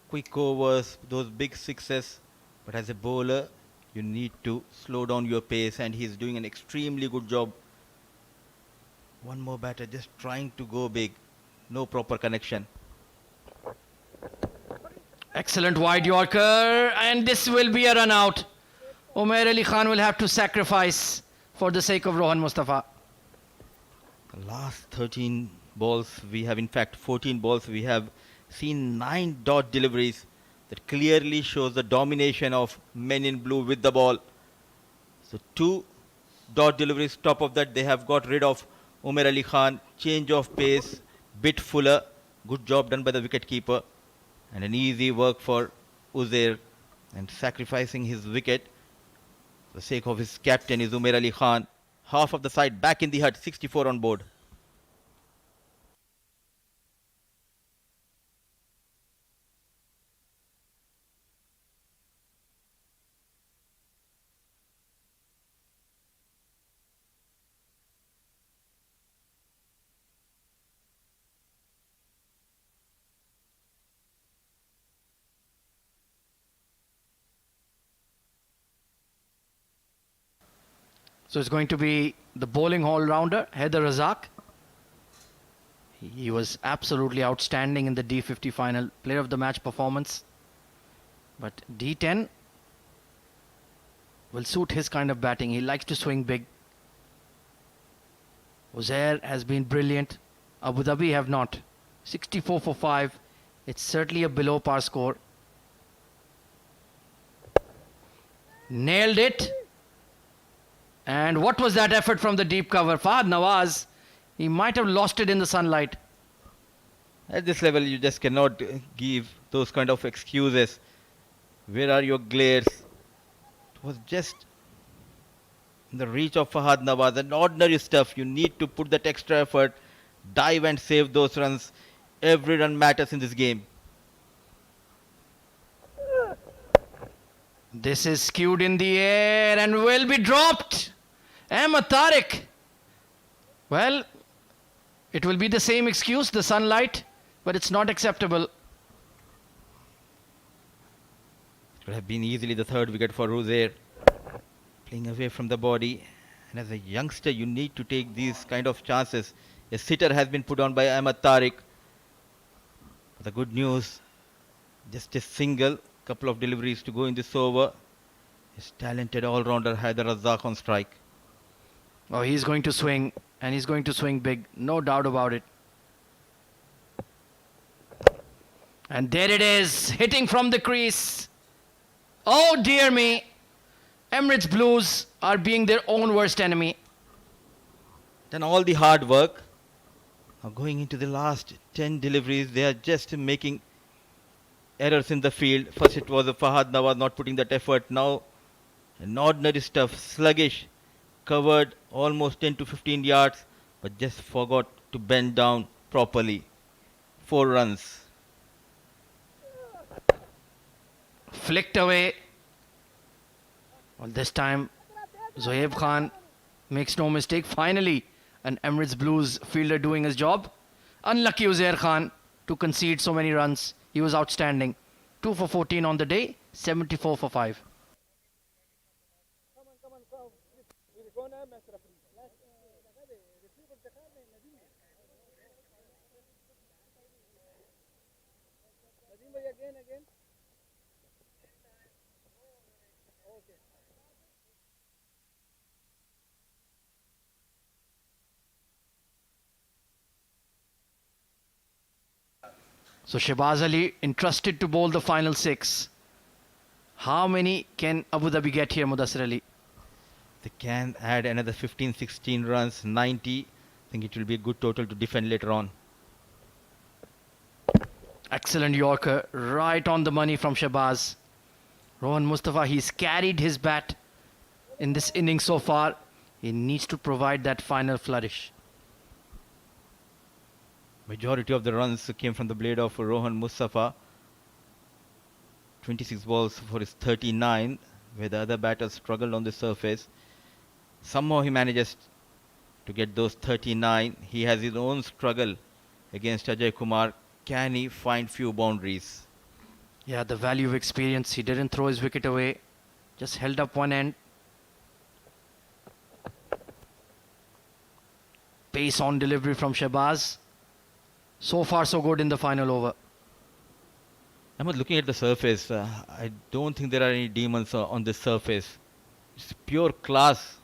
quick overs, those big sixes. But as a bowler, you need to slow down your pace, and he's doing an extremely good job. One more batter just trying to go big. No proper connection. Excellent wide Yorker, and this will be a run out. Umair Ali Khan will have to sacrifice for the sake of Rohan Mustafa. The last 13 balls we have, in fact 14 balls, we have seen 9 dot deliveries. That clearly shows the domination of men in blue with the ball. So 2 dot deliveries. Top of that, they have got rid of Umair Ali Khan. Change of pace, bit fuller. Good job done by the wicketkeeper. And an easy work for Uzair. And sacrificing his wicket for the sake of his captain is Umair Ali Khan. Half of the side back in the hut, 64 on board. So it's going to be the bowling all-rounder, Haider Razak. He was absolutely outstanding in the D50 final, player of the match performance. But D10 will suit his kind of batting. He likes to swing big. Uzair has been brilliant. Abu Dhabi have not. 64 for 5. It's certainly a below par score. Nailed it. And what was that effort from the deep cover? Fahad Nawaz, he might have lost it in the sunlight. At this level, you just cannot give those kind of excuses. Where are your glares? It was just in the reach of Fahad Nawaz. And ordinary stuff. You need to put that extra effort, dive and save those runs. Every run matters in this game. This is skewed in the air and will be dropped. Ahmed Tariq. Well, it will be the same excuse, the sunlight, but it's not acceptable. It could have been easily the third wicket for Uzair. Playing away from the body. And as a youngster, you need to take these kind of chances. A sitter has been put on by Ahmed Tariq. But the good news, just a single, couple of deliveries to go in this over. His talented all-rounder Haider Razak on strike. Oh, he's going to swing, and he's going to swing big, no doubt about it. And there it is, hitting from the crease. Oh dear me, Emirates Blues are being their own worst enemy. Then all the hard work. Now going into the last 10 deliveries, they are just making errors in the field. First it was a Fahad Nawaz not putting that effort. Now an ordinary stuff, sluggish, covered almost 10 to 15 yards, but just forgot to bend down properly. 4 runs. Flicked away. Well, this time Zohaib Khan makes no mistake. Finally, an Emirates Blues fielder doing his job. Unlucky Uzair Khan to concede so many runs. He was outstanding. 2 for 14 on the day, 74 for 5. So Shahbaz Ali entrusted to bowl the final 6. How many can Abu Dhabi get here, Mudassir Ali? They can add another 15-16 runs, 90. I think it will be a good total to defend later on. Excellent Yorker, right on the money from Shahbaz. Rohan Mustafa, he's carried his bat in this innings so far. He needs to provide that final flourish. Majority of the runs came from the blade of Rohan Mustafa. 26 balls for his 39, where the other batters struggled on the surface. Somehow he manages to get those 39. He has his own struggle against Ajay Kumar. Can he find few boundaries? Yeah, the value of experience. He didn't throw his wicket away. Just held up one end. Pace on delivery from Shahbaz. So far so good in the final over. I'm looking at the surface. I don't think there are any demons on this surface. It's pure class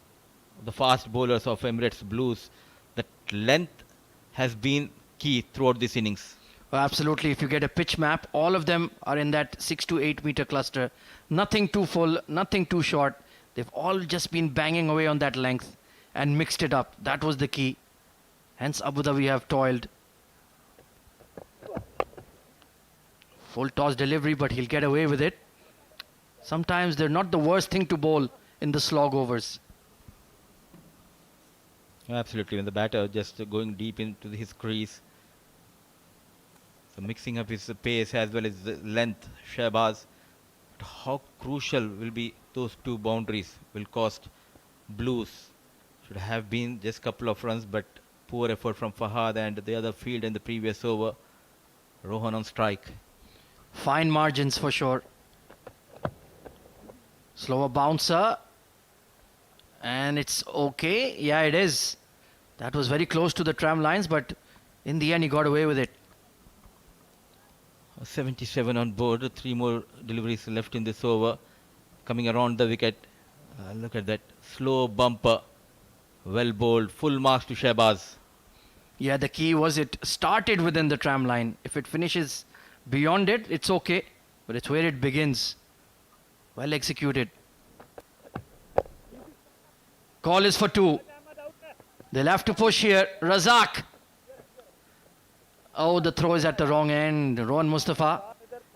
of the fast bowlers of Emirates Blues. That length has been key throughout this innings. Well, absolutely. If you get a pitch map, all of them are in that 6 to 8 meter cluster. Nothing too full, nothing too short. They've all just been banging away on that length and mixed it up. That was the key. Hence Abu Dhabi have toiled. Full toss delivery, but he'll get away with it. Sometimes they're not the worst thing to bowl in the slog overs. Absolutely, when the batter just going deep into his crease. So mixing up his pace as well as the length, Shahbaz. But how crucial will be those two boundaries will cost Blues. Should have been just couple of runs, but poor effort from Fahad and the other field in the previous over. Rohan on strike. Fine margins for sure. Slower bouncer. And it's okay. Yeah, it is. That was very close to the tram lines, but in the end he got away with it. 77 on board. 3 more deliveries left in this over. Coming around the wicket. Look at that. Slow bumper. Well bowled. Full marks to Shahbaz. Yeah, the key was it started within the tram line. If it finishes beyond it, it's okay. But it's where it begins. Well executed. Call is for 2. They'll have to push here. Razak. Oh, the throw is at the wrong end. Rohan Mustafa.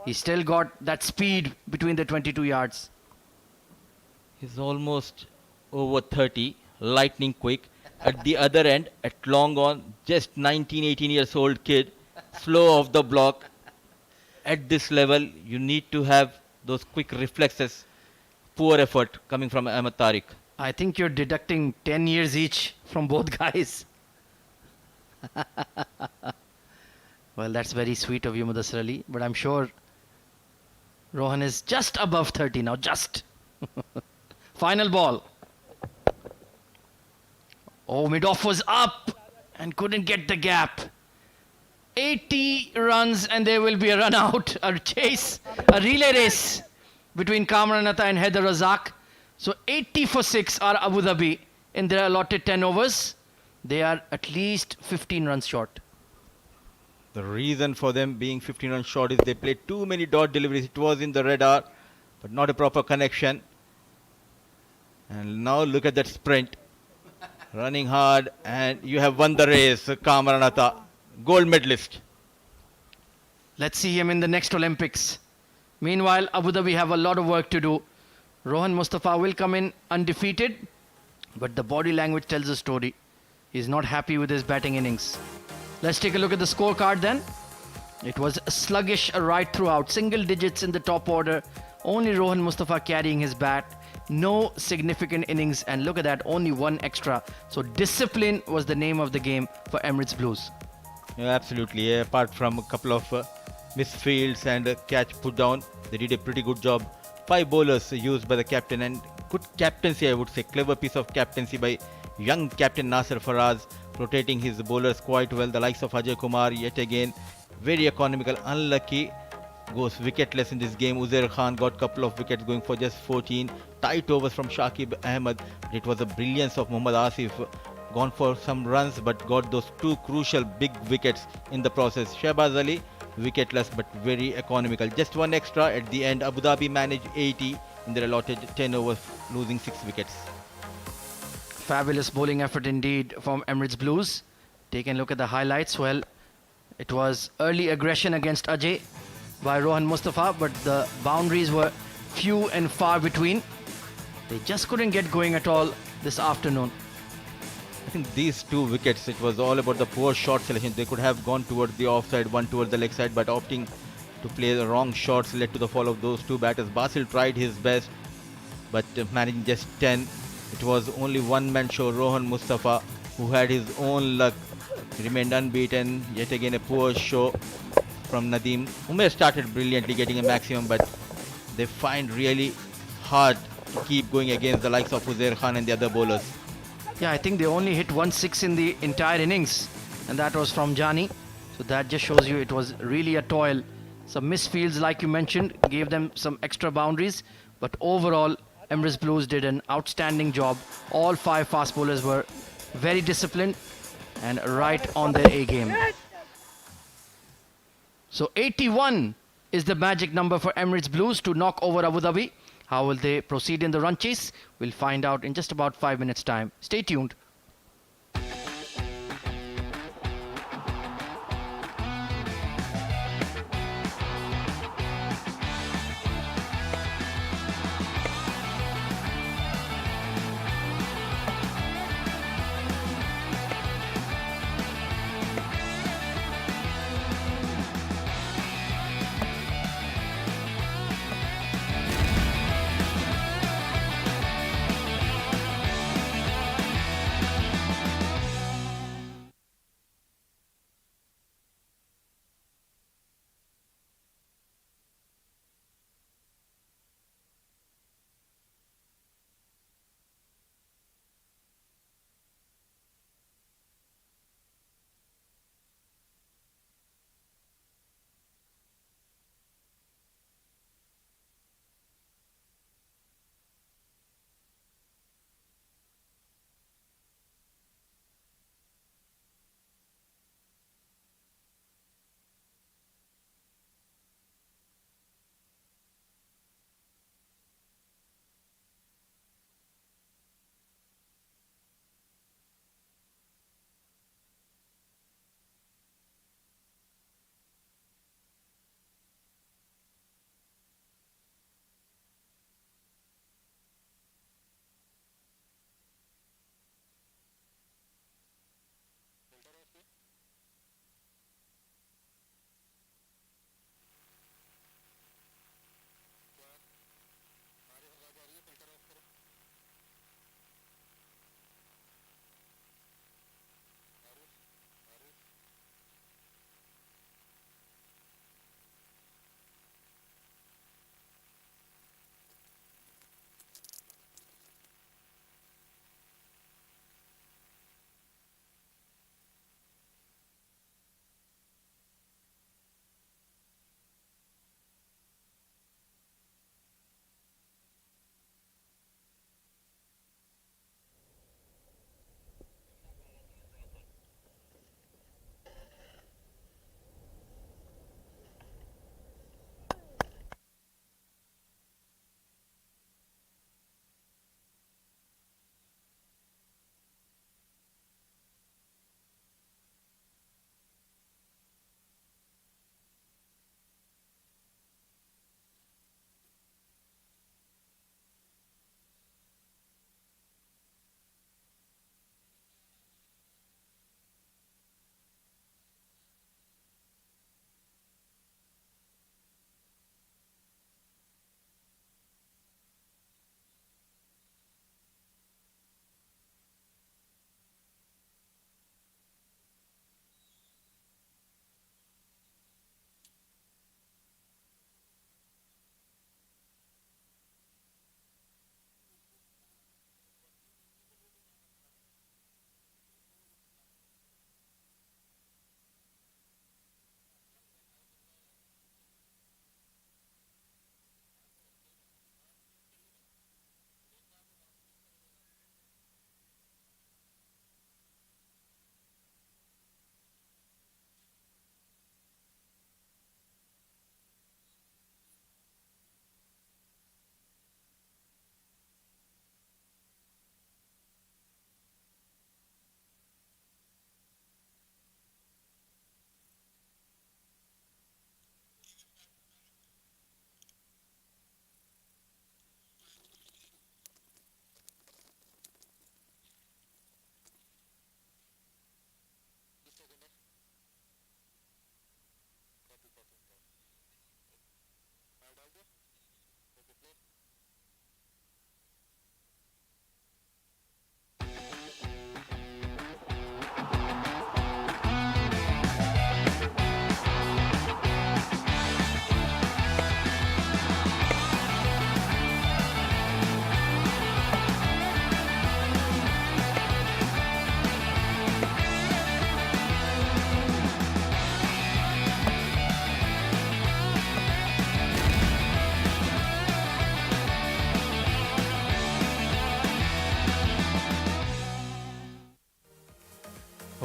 He still got that speed between the 22 yards. He's almost over 30. Lightning quick. At the other end, at long on, just 19, 18 years old kid. Slow off the block. At this level, you need to have those quick reflexes. Poor effort coming from Ahmed Tariq. I think you're deducting 10 years each from both guys. Well, that's very sweet of you, Mudassir Ali. But I'm sure Rohan is just above 30 now. Just. Final ball. Oh, mid-off was up and couldn't get the gap. 80 runs and there will be a run out, a chase, a relay race between Kamran Atta and Haider Razak. So 80 for 6 are Abu Dhabi in their allotted 10 overs. They are at least 15 runs short. The reason for them being 15 runs short is they played too many dot deliveries. It was in the radar, but not a proper connection. And now look at that sprint. Running hard, and you have won the race, Kamran Atta, gold medalist. Let's see him in the next Olympics. Meanwhile, Abu Dhabi have a lot of work to do. Rohan Mustafa will come in undefeated, but the body language tells a story. He's not happy with his batting innings. Let's take a look at the scorecard then. It was sluggish right throughout. Single digits in the top order. Only Rohan Mustafa carrying his bat. No significant innings, and look at that, only 1 extra. So discipline was the name of the game for Emirates Blues. Yeah, absolutely. Yeah, apart from a couple of misfields and a catch put down, they did a pretty good job. 5 bowlers used by the captain, and good captaincy, I would say. Clever piece of captaincy by young captain Nasser Faraz, rotating his bowlers quite well. The likes of Ajay Kumar, yet again, very economical. Unlucky, goes wicketless in this game. Uzair Khan got couple of wickets, going for just 14. Tight overs from Shakib Ahmed. It was a brilliance of Muhammad Asif. Gone for some runs, but got those 2 crucial big wickets in the process. Shahbaz Ali, wicketless but very economical. Just 1 extra at the end. Abu Dhabi managed 80 in their allotted 10 overs, losing 6 wickets. Fabulous bowling effort indeed from Emirates Blues. Take a look at the highlights. Well, it was early aggression against Ajay by Rohan Mustafa, but the boundaries were few and far between. They just couldn't get going at all this afternoon. think these 2 wickets, it was all about the poor shot selection. They could have gone towards the offside, one towards the leg side, but opting to play the wrong shots led to the fall of those 2 batters. Basil tried his best, but managing just 10. It was only one-man show. Rohan Mustafa, who had his own luck, remained unbeaten. Yet again a poor show from Nadeem, who may have started brilliantly, getting a maximum, but they find really hard to keep going against the likes of Uzair Khan and the other bowlers. Yeah, I think they only hit 1 6 in the entire innings, and that was from Jani. So that just shows you it was really a toil. Some misfields, like you mentioned, gave them some extra boundaries, but overall, Emirates Blues did an outstanding job. All 5 fast bowlers were very disciplined and right on their A game. So 81 is the magic number for Emirates Blues to knock over Abu Dhabi. How will they proceed in the run chase? We'll find out in just about 5 minutes' time. Stay tuned.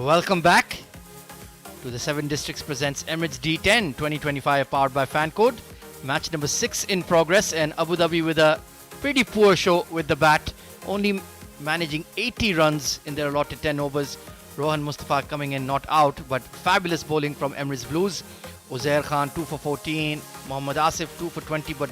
Welcome back to the 7 Districts presents Emirates D10 2025 powered by Fancode. Match number 6 in progress, and Abu Dhabi with a pretty poor show with the bat, only managing 80 runs in their allotted 10 overs. Rohan Mustafa coming in not out, but fabulous bowling from Emirates Blues. Uzair Khan 2 for 14, Mohammad Asif 2 for 20, but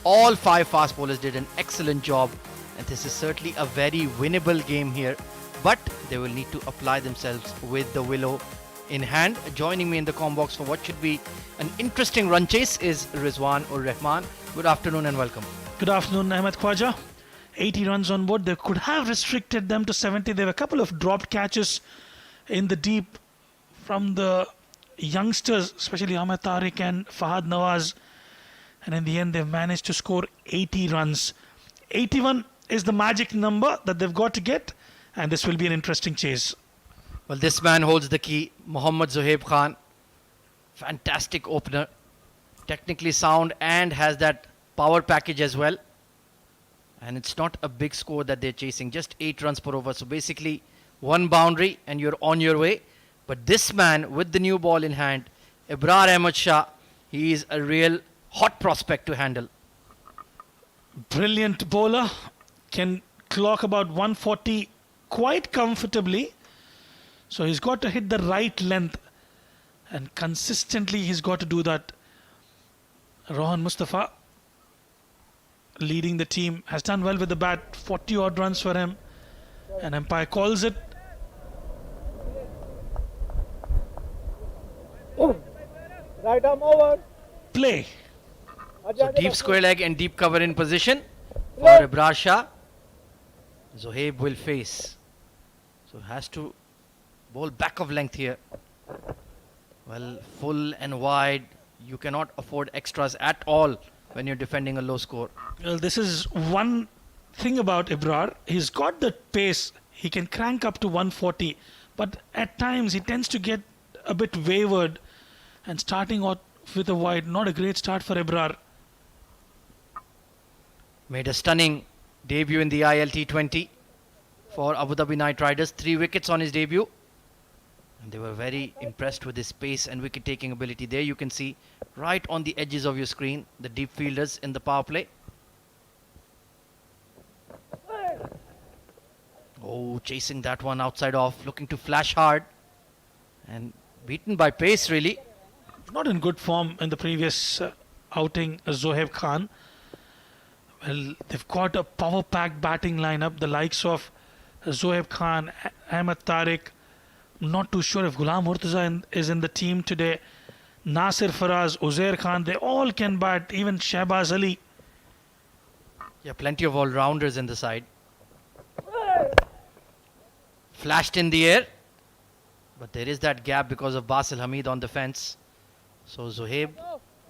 all 5 fast bowlers did an excellent job, and this is certainly a very winnable game here, but they will need to apply themselves with the willow in hand. Joining me in the comm box for what should be an interesting run chase is Rizwan ur Rahman. Good afternoon and welcome. Good afternoon, Ahmed Khwaja. 80 runs on board. They could have restricted them to 70. There were a couple of dropped catches in the deep from the youngsters, especially Ahmed Tariq and Fahad Nawaz. And in the end, they've managed to score 80 runs. 81 is the magic number that they've got to get, and this will be an interesting chase. Well, this man holds the key, Mohammad Zohaib Khan. Fantastic opener, technically sound, and has that power package as well. And it's not a big score that they're chasing, just 8 runs per over. So basically, 1 boundary and you're on your way. But this man with the new ball in hand, Ibrar Ahmed Shah, he is a real hot prospect to handle. Brilliant bowler, can clock about 140 quite comfortably. So he's got to hit the right length, and consistently he's got to do that. Rohan Mustafa, leading the team, has done well with the bat. 40 odd runs for him, and umpire calls it. Right arm over. Play. So deep square leg and deep cover in position for Ibrar Shah. Zohaib will face. So has to bowl back of length here. Well, full and wide. You cannot afford extras at all when you're defending a low score. Well, this is one thing about Ibrar. He's got the pace. He can crank up to 140. But at times he tends to get a bit wavered. And starting out with a wide, not a great start for Ibrar. Made a stunning debut in the ILT20 for Abu Dhabi Knight Riders. 3 wickets on his debut. And they were very impressed with his pace and wicket-taking ability. There you can see, right on the edges of your screen, the deep fielders in the power play. Oh, chasing that one outside off, looking to flash hard. And beaten by pace, really. Not in good form in the previous outing, Zohaib Khan. Well, they've got a power-packed batting lineup, the likes of Zohaib Khan, Ahmed Tariq. Not too sure if Ghulam Murtaza is in the team today. Nasir Faraz, Uzair Khan, they all can bat, even Shahbaz Ali. Yeah, plenty of all-rounders in the side. Flashed in the air. But there is that gap because of Basil Hamid on the fence. So Zohaib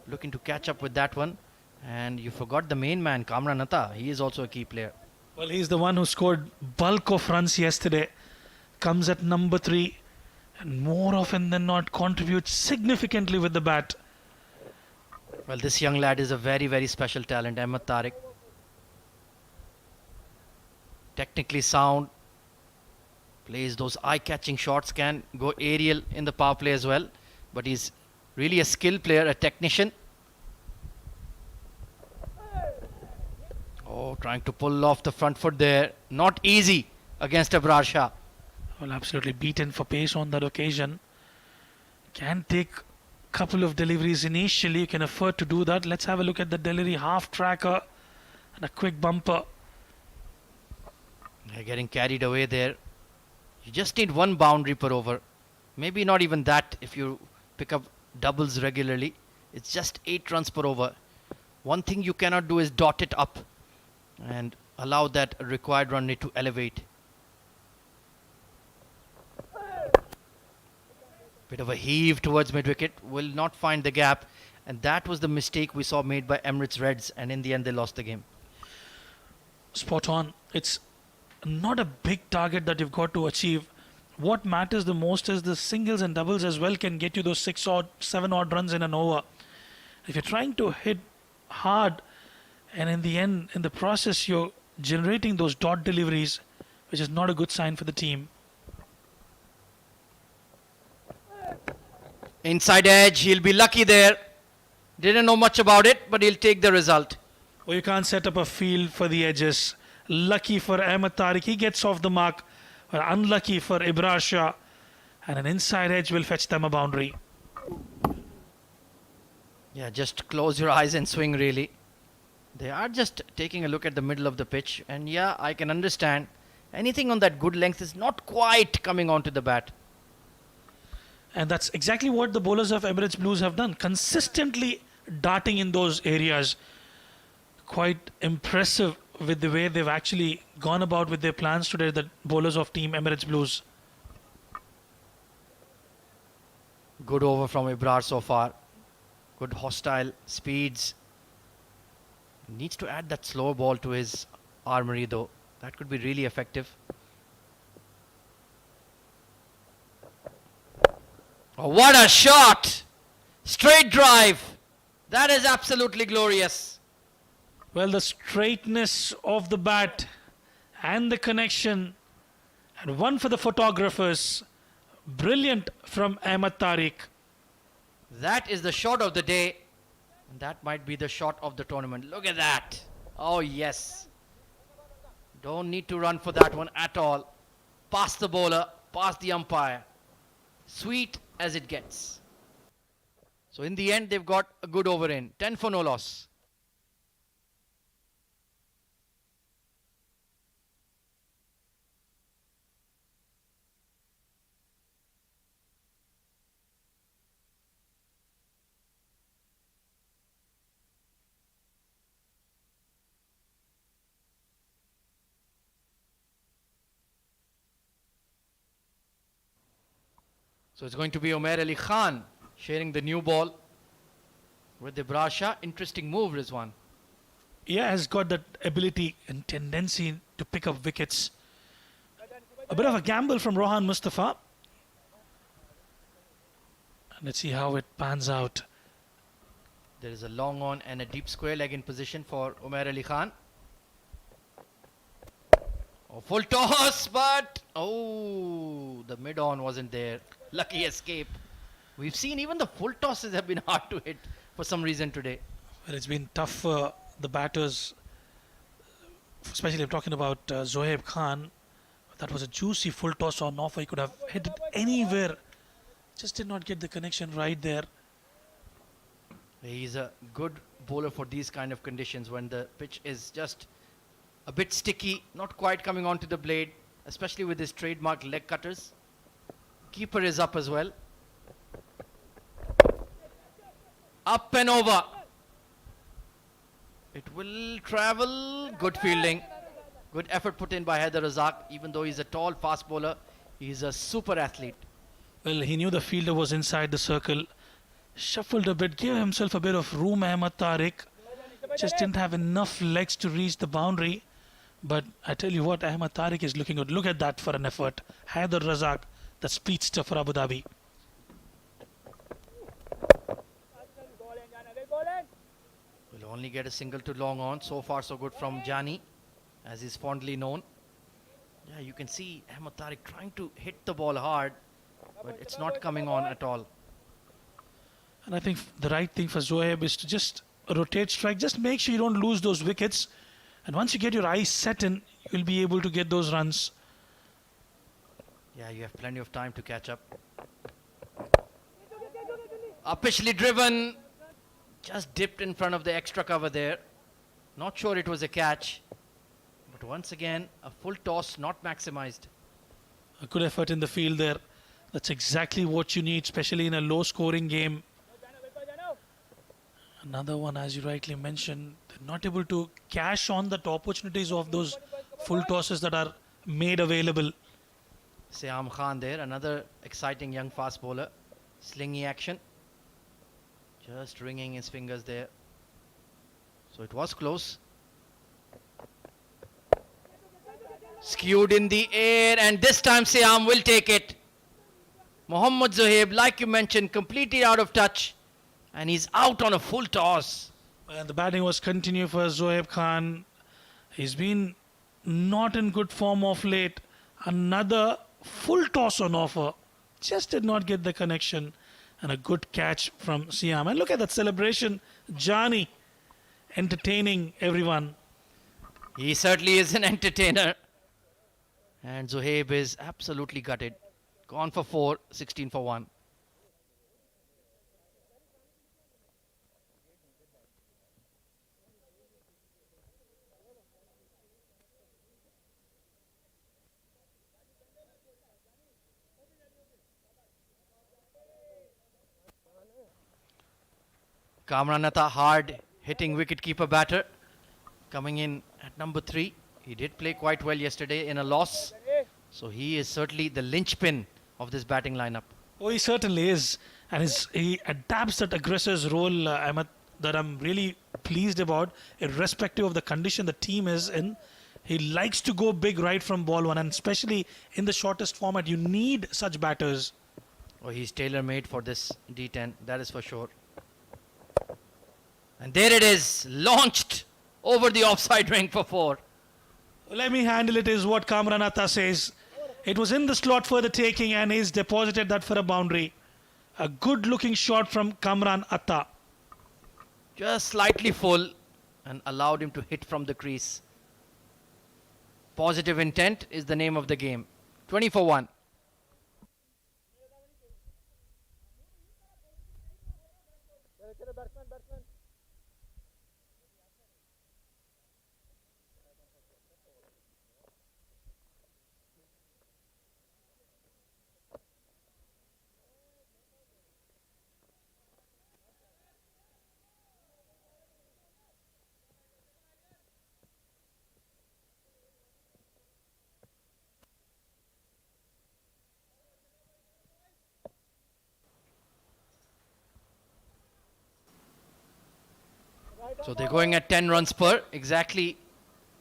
looking to catch up with that one. And you forgot the main man, Kamran Atta. He is also a key player. Well, he's the one who scored bulk of runs yesterday. Comes at number 3. And more often than not contributes significantly with the bat. Well, this young lad is a very, very special talent, Ahmed Tariq. Technically sound. Plays those eye-catching shots, can go aerial in the power play as well. But he's really a skilled player, a technician. Oh, trying to pull off the front foot there. Not easy against Ibrar Shah. Well, absolutely beaten for pace on that occasion. Can take a couple of deliveries initially. You can afford to do that. Let's have a look at the delivery. Half tracker and a quick bumper. They're getting carried away there. You just need 1 boundary per over. Maybe not even that if you pick up doubles regularly. It's just 8 runs per over. One thing you cannot do is dot it up and allow that required run rate to elevate. Bit of a heave towards mid-wicket. Will not find the gap. And that was the mistake we saw made by Emirates Reds. And in the end, they lost the game. Spot on. It's not a big target that you've got to achieve. What matters the most is the singles and doubles as well can get you those 6 odd, 7 odd runs in an over. If you're trying to hit hard and in the end, in the process, you're generating those dot deliveries, which is not a good sign for the team. Inside edge, he'll be lucky there. Didn't know much about it, but he'll take the result. Well, you can't set up a field for the edges. Lucky for Ahmed Tariq, he gets off the mark. But unlucky for Ibrar Shah. And an inside edge will fetch them a boundary. Yeah, just close your eyes and swing really. They are just taking a look at the middle of the pitch. And yeah, I can understand. Anything on that good length is not quite coming onto the bat. And that's exactly what the bowlers of Emirates Blues have done. Consistently darting in those areas. Quite impressive with the way they've actually gone about with their plans today, the bowlers of Team Emirates Blues. Good over from Ibrar so far. Good hostile speeds. Needs to add that slow ball to his armory though. That could be really effective. Oh, what a shot! Straight drive. That is absolutely glorious. Well, the straightness of the bat and the connection, and one for the photographers. Brilliant from Ahmed Tariq. That is the shot of the day. And that might be the shot of the tournament. Look at that. Oh, yes. Don't need to run for that one at all. Past the bowler, past the umpire. Sweet as it gets. So in the end, they've got a good over in. 10 for no loss. So it's going to be Umair Ali Khan sharing the new ball with Ibrar Shah. Interesting move, Rizwan. Yeah, has got that ability and tendency to pick up wickets. A bit of a gamble from Rohan Mustafa. And let's see how it pans out. There is a long on and a deep square leg in position for Umair Ali Khan. Oh, full toss, but oh, the mid on wasn't there. Lucky escape. We've seen even the full tosses have been hard to hit for some reason today. Well, it's been tough for the batters, especially I'm talking about Zohaib Khan. That was a juicy full toss on offer. He could have hit it anywhere. Just did not get the connection right there. He's a good bowler for these kind of conditions when the pitch is just a bit sticky, not quite coming onto the blade, especially with his trademark leg cutters. Keeper is up as well. Up and over. It will travel. Good fielding. Good effort put in by Haider Razak. Even though he's a tall fast bowler, he's a super athlete. Well, he knew the fielder was inside the circle. Shuffled a bit, gave himself a bit of room, Ahmed Tariq. Just didn't have enough legs to reach the boundary. But I tell you what, Ahmed Tariq is looking good. Look at that for an effort. Haider Razak, the speedster for Abu Dhabi. Will only get a single to long on. So far so good from Jani, as is fondly known. Yeah, you can see Ahmed Tariq trying to hit the ball hard, but it's not coming on at all. And I think the right thing for Zohaib is to just rotate strike. Just make sure you don't lose those wickets. And once you get your eyes set in, you'll be able to get those runs. Yeah, you have plenty of time to catch up. Uppishly driven. Just dipped in front of the extra cover there. Not sure it was a catch. But once again, a full toss not maximized. A good effort in the field there. That's exactly what you need, especially in a low scoring game. Another one, as you rightly mentioned, they're not able to cash on the opportunities of those full tosses that are made available. Siam Khan there, another exciting young fast bowler. Slingy action. Just ringing his fingers there. So it was close. Skewed in the air, and this time Siam will take it. Mohammad Zohaib, like you mentioned, completely out of touch. And he's out on a full toss. And the batting was continued for Zohaib Khan. He's been not in good form of late. Another full toss on offer. Just did not get the connection. And a good catch from Siam. And look at that celebration. Johnny entertaining everyone. He certainly is an entertainer. And Zohaib is absolutely gutted. Gone for 4, 16 for 1. Kamran Atta, hard hitting wicketkeeper batter, coming in at number 3. He did play quite well yesterday in a loss, so he is certainly the linchpin of this batting lineup. Oh, he certainly is. And he adapts that aggressor's role, Ahmed, that I'm really pleased about, irrespective of the condition the team is in. He likes to go big right from ball one, and especially in the shortest format, you need such batters. Oh, he's tailor-made for this D10, that is for sure. And there it is, launched over the offside ring for 4. Let me handle it is what Kamran Atta says. It was in the slot for the taking and he's deposited that for a boundary. A good looking shot from Kamran Atta. Just slightly full and allowed him to hit from the crease. Positive intent is the name of the game. 20 for 1. batsman. So they're going at 10 runs per, exactly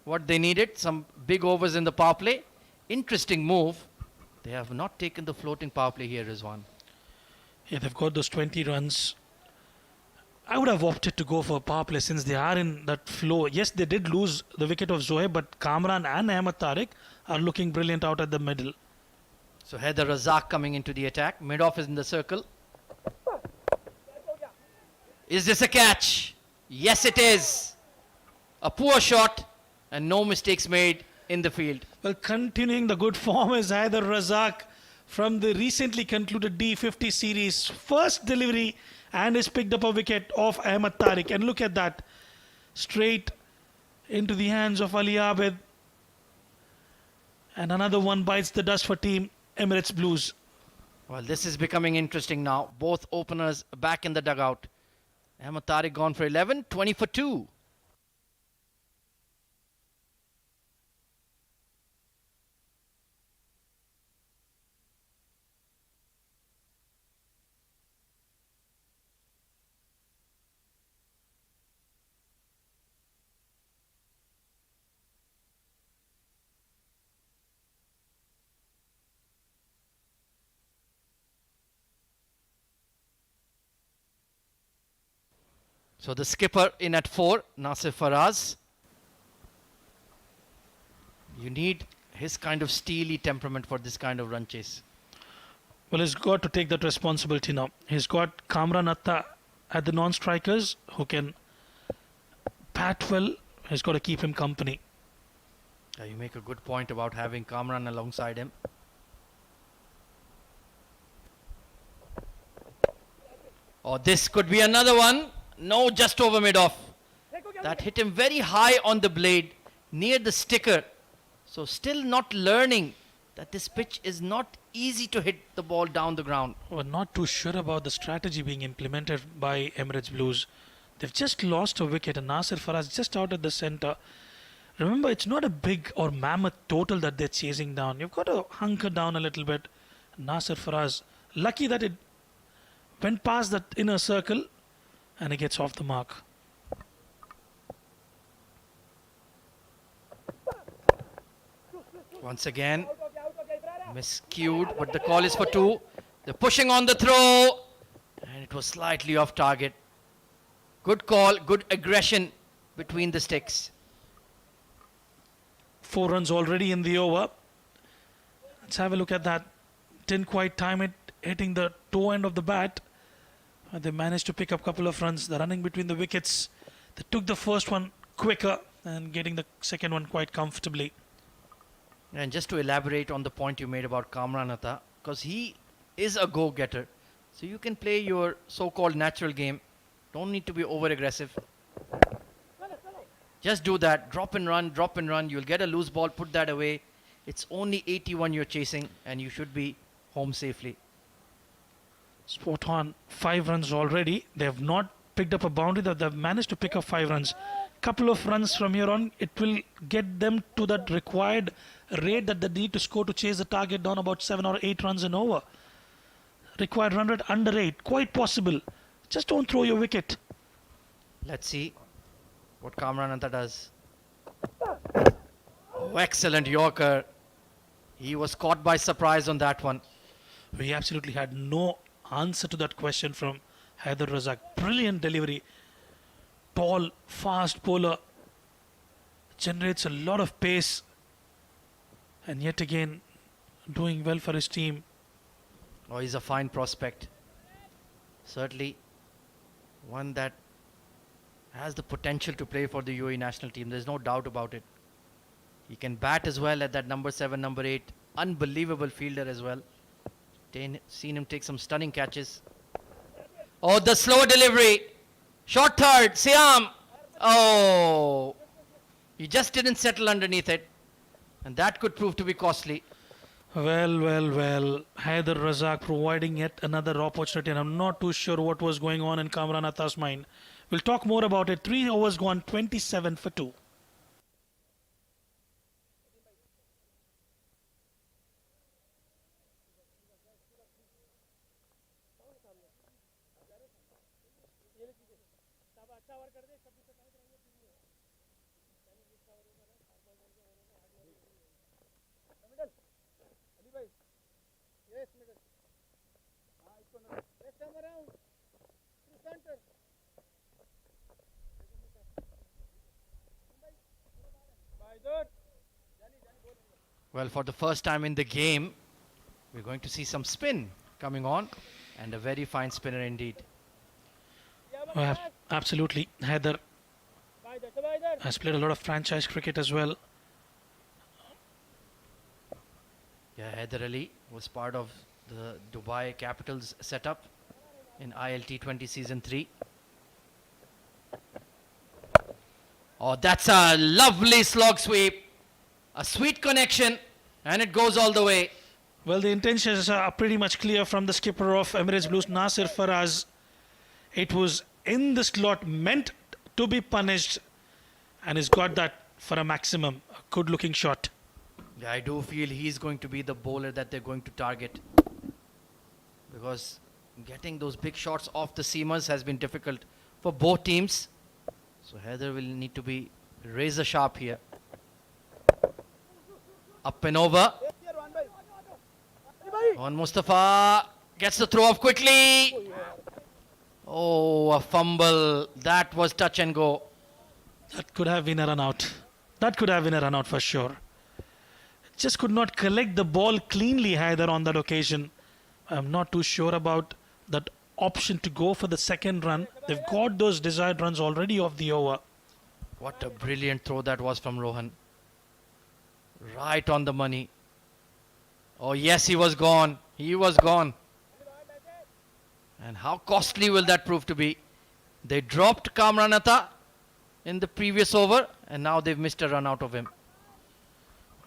what they needed. Some big overs in the power play. Interesting move. They have not taken the floating power play here, Rizwan. Yeah, they've got those 20 runs. I would have opted to go for a power play since they are in that flow. Yes, they did lose the wicket of Zohaib, but Kamran and Ahmed Tariq are looking brilliant out at the middle. So Haider Razak coming into the attack. Mid-off is in the circle. Is this a catch? Yes, it is. A poor shot and no mistakes made in the field. Well, continuing the good form is Haider Razak from the recently concluded D50 series. First delivery and has picked up a wicket off Ahmed Tariq. And look at that. Straight into the hands of Ali Abid. And another one bites the dust for team Emirates Blues. Well, this is becoming interesting now. Both openers back in the dugout. Ahmed Tariq gone for 11, 20 for 2. So the skipper in at 4, Nasir Faraz. You need his kind of steely temperament for this kind of run chase. Well, he's got to take that responsibility now. He's got Kamran Atta at the non-strikers who can bat well. He's got to keep him company. You make a good point about having Kamran alongside him. Oh, this could be another one. No, just over mid-off. That hit him very high on the blade, near the sticker. So still not learning that this pitch is not easy to hit the ball down the ground. We're not too sure about the strategy being implemented by Emirates Blues. They've just lost a wicket and Nasir Faraz just out at the centre. Remember, it's not a big or mammoth total that they're chasing down. You've got to hunker down a little bit. Nasir Faraz, lucky that it went past that inner circle and it gets off the mark. Once again, miscued, but the call is for 2. They're pushing on the throw, and it was slightly off target. Good call, good aggression between the sticks. 4 runs already in the over. Let's have a look at that. Didn't quite time it, hitting the toe end of the bat. They managed to pick up a couple of runs. The running between the wickets. They took the first one quicker and getting the second one quite comfortably. And just to elaborate on the point you made about Kamran Atta, because he is a go-getter. So you can play your so-called natural game. Don't need to be over-aggressive. Just do that. Drop and run. You'll get a loose ball, put that away. It's only 81 you're chasing and you should be home safely. Spot on. 5 runs already. They have not picked up a boundary. They've managed to pick up 5 runs. Couple of runs from here on, it will get them to that required rate that they need to score to chase the target down about 7 or 8 runs an over. Required run rate under 8. Quite possible. Just don't throw your wicket. Let's see what Kamran Atta does. Oh, excellent Yorker. He was caught by surprise on that one. We absolutely had no answer to that question from Haider Razak. Brilliant delivery. Tall, fast bowler. Generates a lot of pace. And yet again, doing well for his team. Oh, he's a fine prospect. Certainly one that has the potential to play for the UAE national team. There's no doubt about it. He can bat as well at that number 7, number 8. Unbelievable fielder as well. Seen him take some stunning catches. Oh, the slow delivery. Short third, Siam. Oh, he just didn't settle underneath it. And that could prove to be costly. Well. Haider Razak providing yet another opportunity. And I'm not too sure what was going on in Kamran Atta's mind. We'll talk more about it. 3 overs gone, 27 for 2. Well, for the first time in the game, we're going to see some spin coming on, and a very fine spinner indeed. Absolutely. Haider has played a lot of franchise cricket as well. Yeah, Haider Ali was part of the Dubai Capitals setup in ILT20 Season 3. Oh, that's a lovely slog sweep. A sweet connection, and it goes all the way. Well, the intentions are pretty much clear from the skipper of Emirates Blues, Nasir Faraz. It was in the slot, meant to be punished, and he's got that for a maximum. A good looking shot. Yeah, I do feel he's going to be the bowler that they're going to target, because getting those big shots off the seamers has been difficult for both teams. So Haider will need to be razor sharp here. Up and over. On Mustafa gets the throw off quickly. Oh, a fumble. That was touch and go. That could have been a run out. That could have been a run out for sure. Just could not collect the ball cleanly, Haider, on that occasion. I'm not too sure about that option to go for the second run. They've got those desired runs already off the over. What a brilliant throw that was from Rohan. Right on the money. Oh yes, he was gone. He was gone. And how costly will that prove to be? They dropped Kamran Atta in the previous over, and now they've missed a run out of him.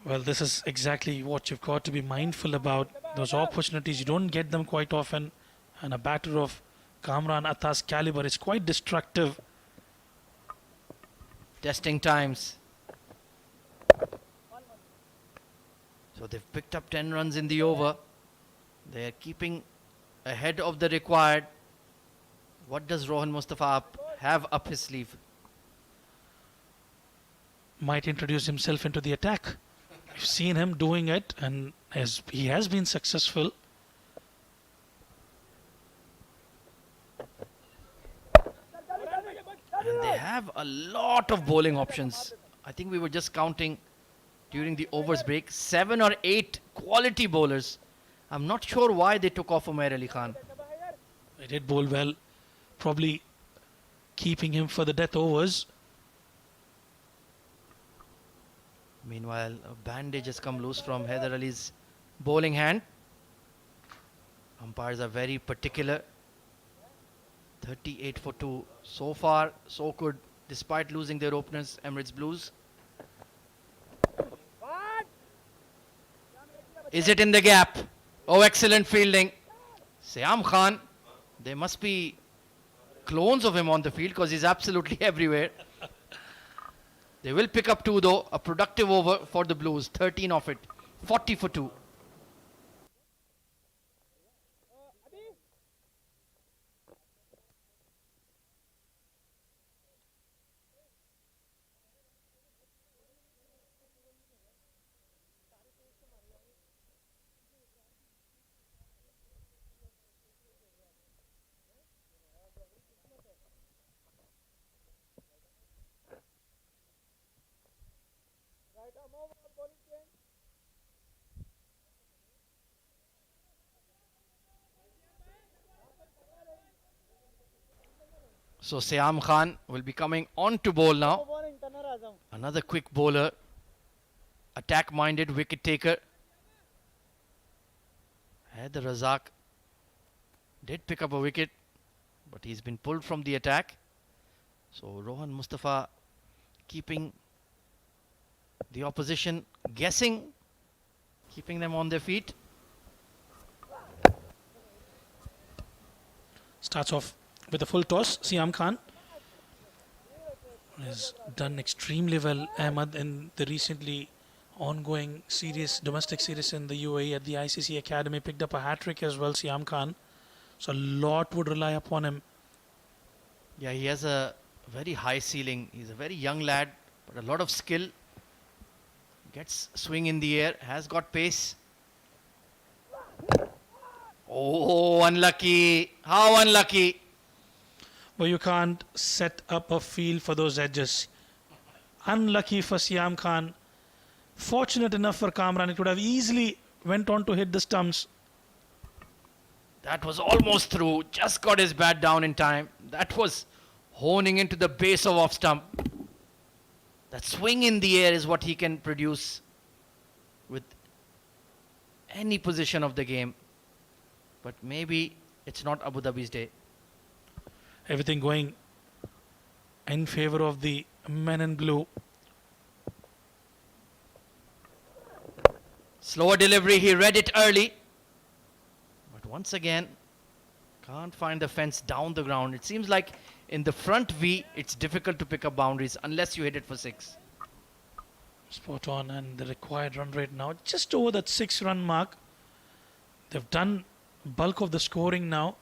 Well, this is exactly what you've got to be mindful about. Those opportunities, you don't get them quite often. And a batter of Kamran Atta's caliber is quite destructive. Testing times. So they've picked up 10 runs in the over. They are keeping ahead of the required. What does Rohan Mustafa have up his sleeve? Might introduce himself into the attack. We've seen him doing it, and he has been successful. And they have a lot of bowling options. I think we were just counting during the overs break. 7 or 8 quality bowlers. I'm not sure why they took off Umair Ali Khan. They did bowl well. probably keeping him for the death overs. Meanwhile, a bandage has come loose from Haider Ali's bowling hand. Umpires are very particular. 38 for 2. So far, so good, despite losing their openers, Emirates Blues. Is it in the gap? Oh, excellent fielding. Siam Khan, there must be clones of him on the field because he's absolutely everywhere. They will pick up 2 though. A productive over for the Blues. 13 of it. 40 for 2. So Siam Khan will be coming on to bowl now. Another quick bowler. Attack-minded wicket taker. Haider Razak did pick up a wicket, but he's been pulled from the attack. So Rohan Mustafa keeping the opposition guessing, keeping them on their feet. Starts off with a full toss. Siam Khan has done extremely well, Ahmad, in the recently ongoing domestic series in the UAE at the ICC Academy. Picked up a hat-trick as well, Siam Khan. So a lot would rely upon him. Yeah, he has a very high ceiling. He's a very young lad, but a lot of skill. Gets swing in the air, has got pace. Oh, unlucky. How unlucky. But you can't set up a field for those edges. Unlucky for Siam Khan. Fortunate enough for Kamran. It would have easily went on to hit the stumps. That was almost through. Just got his bat down in time. That was honing into the base of off stump. That swing in the air is what he can produce with any position of the game. But maybe it's not Abu Dhabi's day. Everything going in favor of the men in blue. Slower delivery. He read it early. But once again, can't find the fence down the ground. It seems like in the front V, it's difficult to pick up boundaries unless you hit it for 6. Spot on, and the required run rate now just over that 6-run mark. They've done bulk of the scoring now.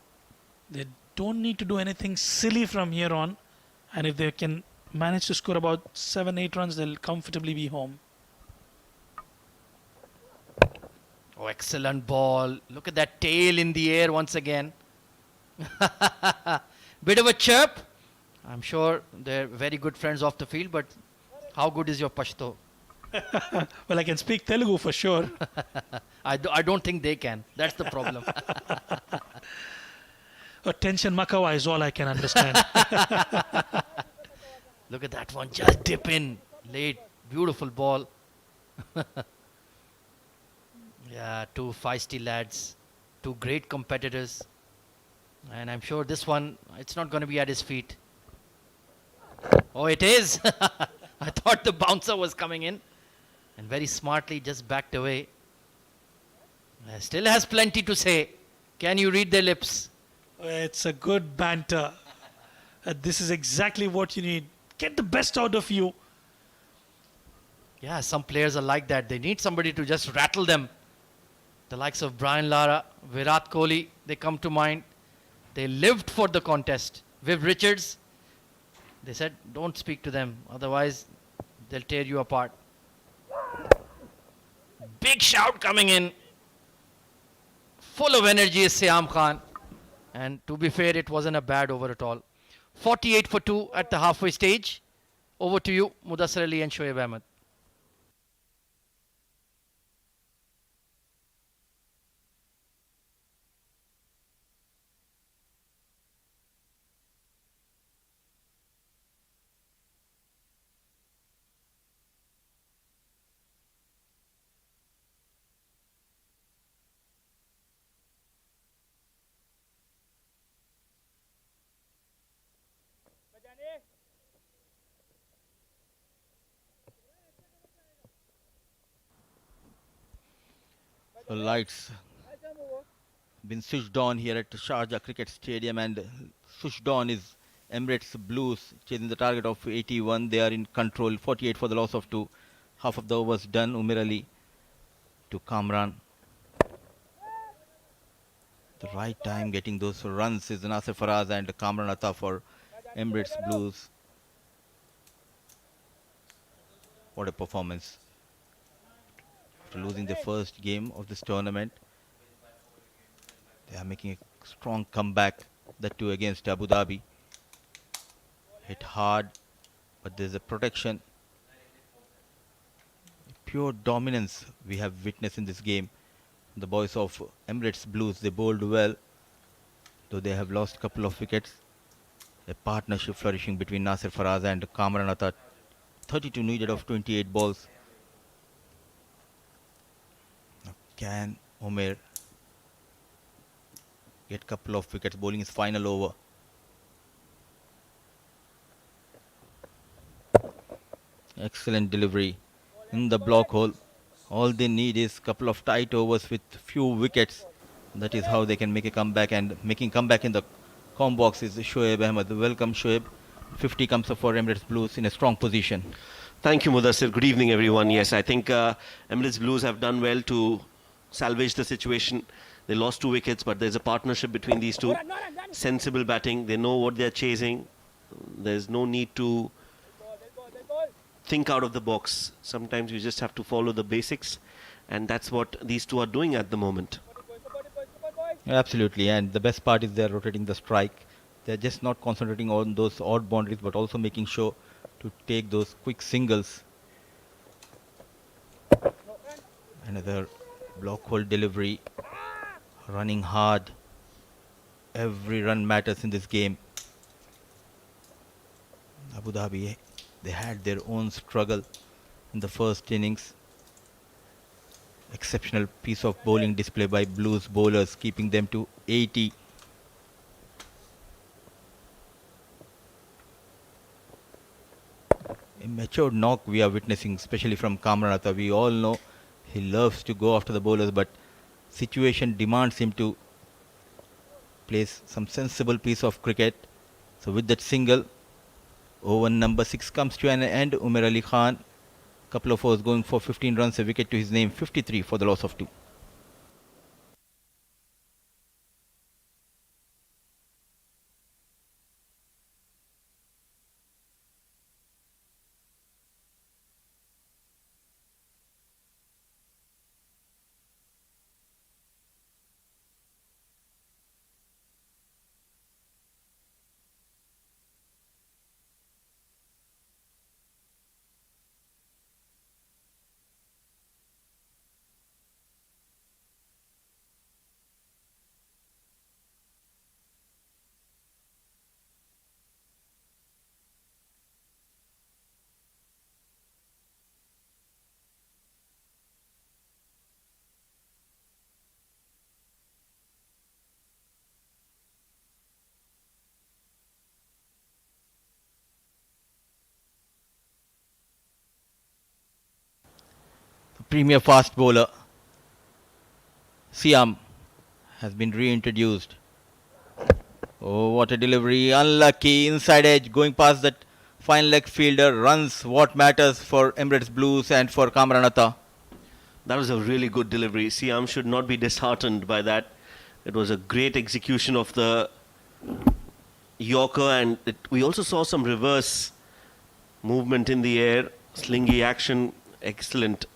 They don't need to do anything silly from here on, and if they can manage to score about 7-8 runs, they'll comfortably be home. Oh, excellent ball. Look at that tail in the air once again. Bit of a chirp. I'm sure they're very good friends off the field, but how good is your Pashto? Well, I can speak Telugu for sure. I don't think they can. That's the problem. Attention Makawa is all I can understand. Look at that one. Just dip in. Late. Beautiful ball. Yeah, 2 feisty lads. 2 great competitors. And I'm sure this one, it's not going to be at his feet. Oh, it is. I thought the bouncer was coming in. And very smartly just backed away. Still has plenty to say. Can you read their lips? It's a good banter. This is exactly what you need. Get the best out of you. Yeah, some players are like that. They need somebody to just rattle them. The likes of Brian Lara, Virat Kohli, they come to mind. They lived for the contest. Viv Richards, they said, don't speak to them. Otherwise, they'll tear you apart. Big shout coming in. Full of energy is Siam Khan. And to be fair, it wasn't a bad over at all. 48 for 2 at the halfway stage. Over to you, Mudassar Ali and Shoaib Ahmed. The lights been switched on here at Sharjah Cricket Stadium, and switched on is Emirates Blues chasing the target of 81. They are in control, 48 for the loss of 2. Half of the overs done. Umer Ali to Kamran. The right time getting those runs is Nasir Faraz and Kamran Atta for Emirates Blues. What a performance. After losing the first game of this tournament, they are making a strong comeback, that too against Abu Dhabi. Hit hard, but there's a protection. Pure dominance we have witnessed in this game. The boys of Emirates Blues, they bowled well, though they have lost a couple of wickets. A partnership flourishing between Nasir Faraz and Kamran Atta. 32 needed of 28 balls. Now can Umer get a couple of wickets, bowling his final over? Excellent delivery in the block hole. All they need is a couple of tight overs with few wickets. That is how they can make a comeback, and making comeback in the com box is Shoaib Ahmed. Welcome Shoaib. 50 comes up for Emirates Blues in a strong position. Thank you, Mudassir. Good evening, everyone. Yes, I think Emirates Blues have done well to salvage the situation. They lost 2 wickets, but there's a partnership between these two. Sensible batting. They know what they're chasing. There's no need to think out of the box. Sometimes you just have to follow the basics, and that's what these two are doing at the moment. Absolutely, and the best part is they're rotating the strike. They're just not concentrating on those odd boundaries, but also making sure to take those quick singles. Another block hole delivery. Running hard. Every run matters in this game. Abu Dhabi, they had their own struggle in the first innings. Exceptional piece of bowling display by Blues bowlers, keeping them to 80. A matured knock we are witnessing, especially from Kamran Atta. We all know he loves to go after the bowlers, but situation demands him to place some sensible piece of cricket. So with that single, over number 6 comes to an end. Umer Ali Khan, couple of overs going for 15 runs, a wicket to his name, 53 for the loss of 2. Premier fast bowler Siam has been reintroduced. Oh, what a delivery. Unlucky. Inside edge. Going past that fine leg fielder. Runs what matters for Emirates Blues and for Kamran Atta. That was a really good delivery. Siam should not be disheartened by that. It was a great execution of the Yorker, and we also saw some reverse movement in the air. Slingy action. Excellent.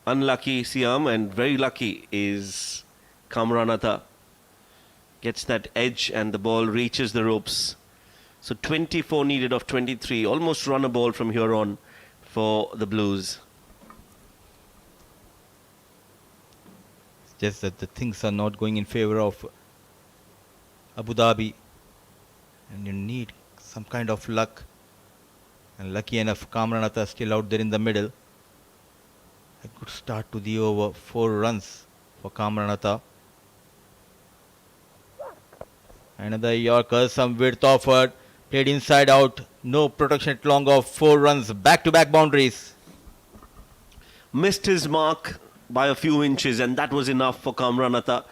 Unlucky Siam, and very lucky is Kamran Atta. Gets that edge and the ball reaches the ropes. So 24 needed of 23. Almost run a ball from here on for the Blues. It's just that the things are not going in favor of Abu Dhabi, and you need some kind of luck. And lucky enough, Kamran Atta still out there in the middle. A good start to the over. 4 runs for Kamran Atta. Another Yorker, some width offered. Played inside out. No protection at long of 4 runs. Back-to-back boundaries. Missed his mark. by a few inches, and that was enough for Kamran Atta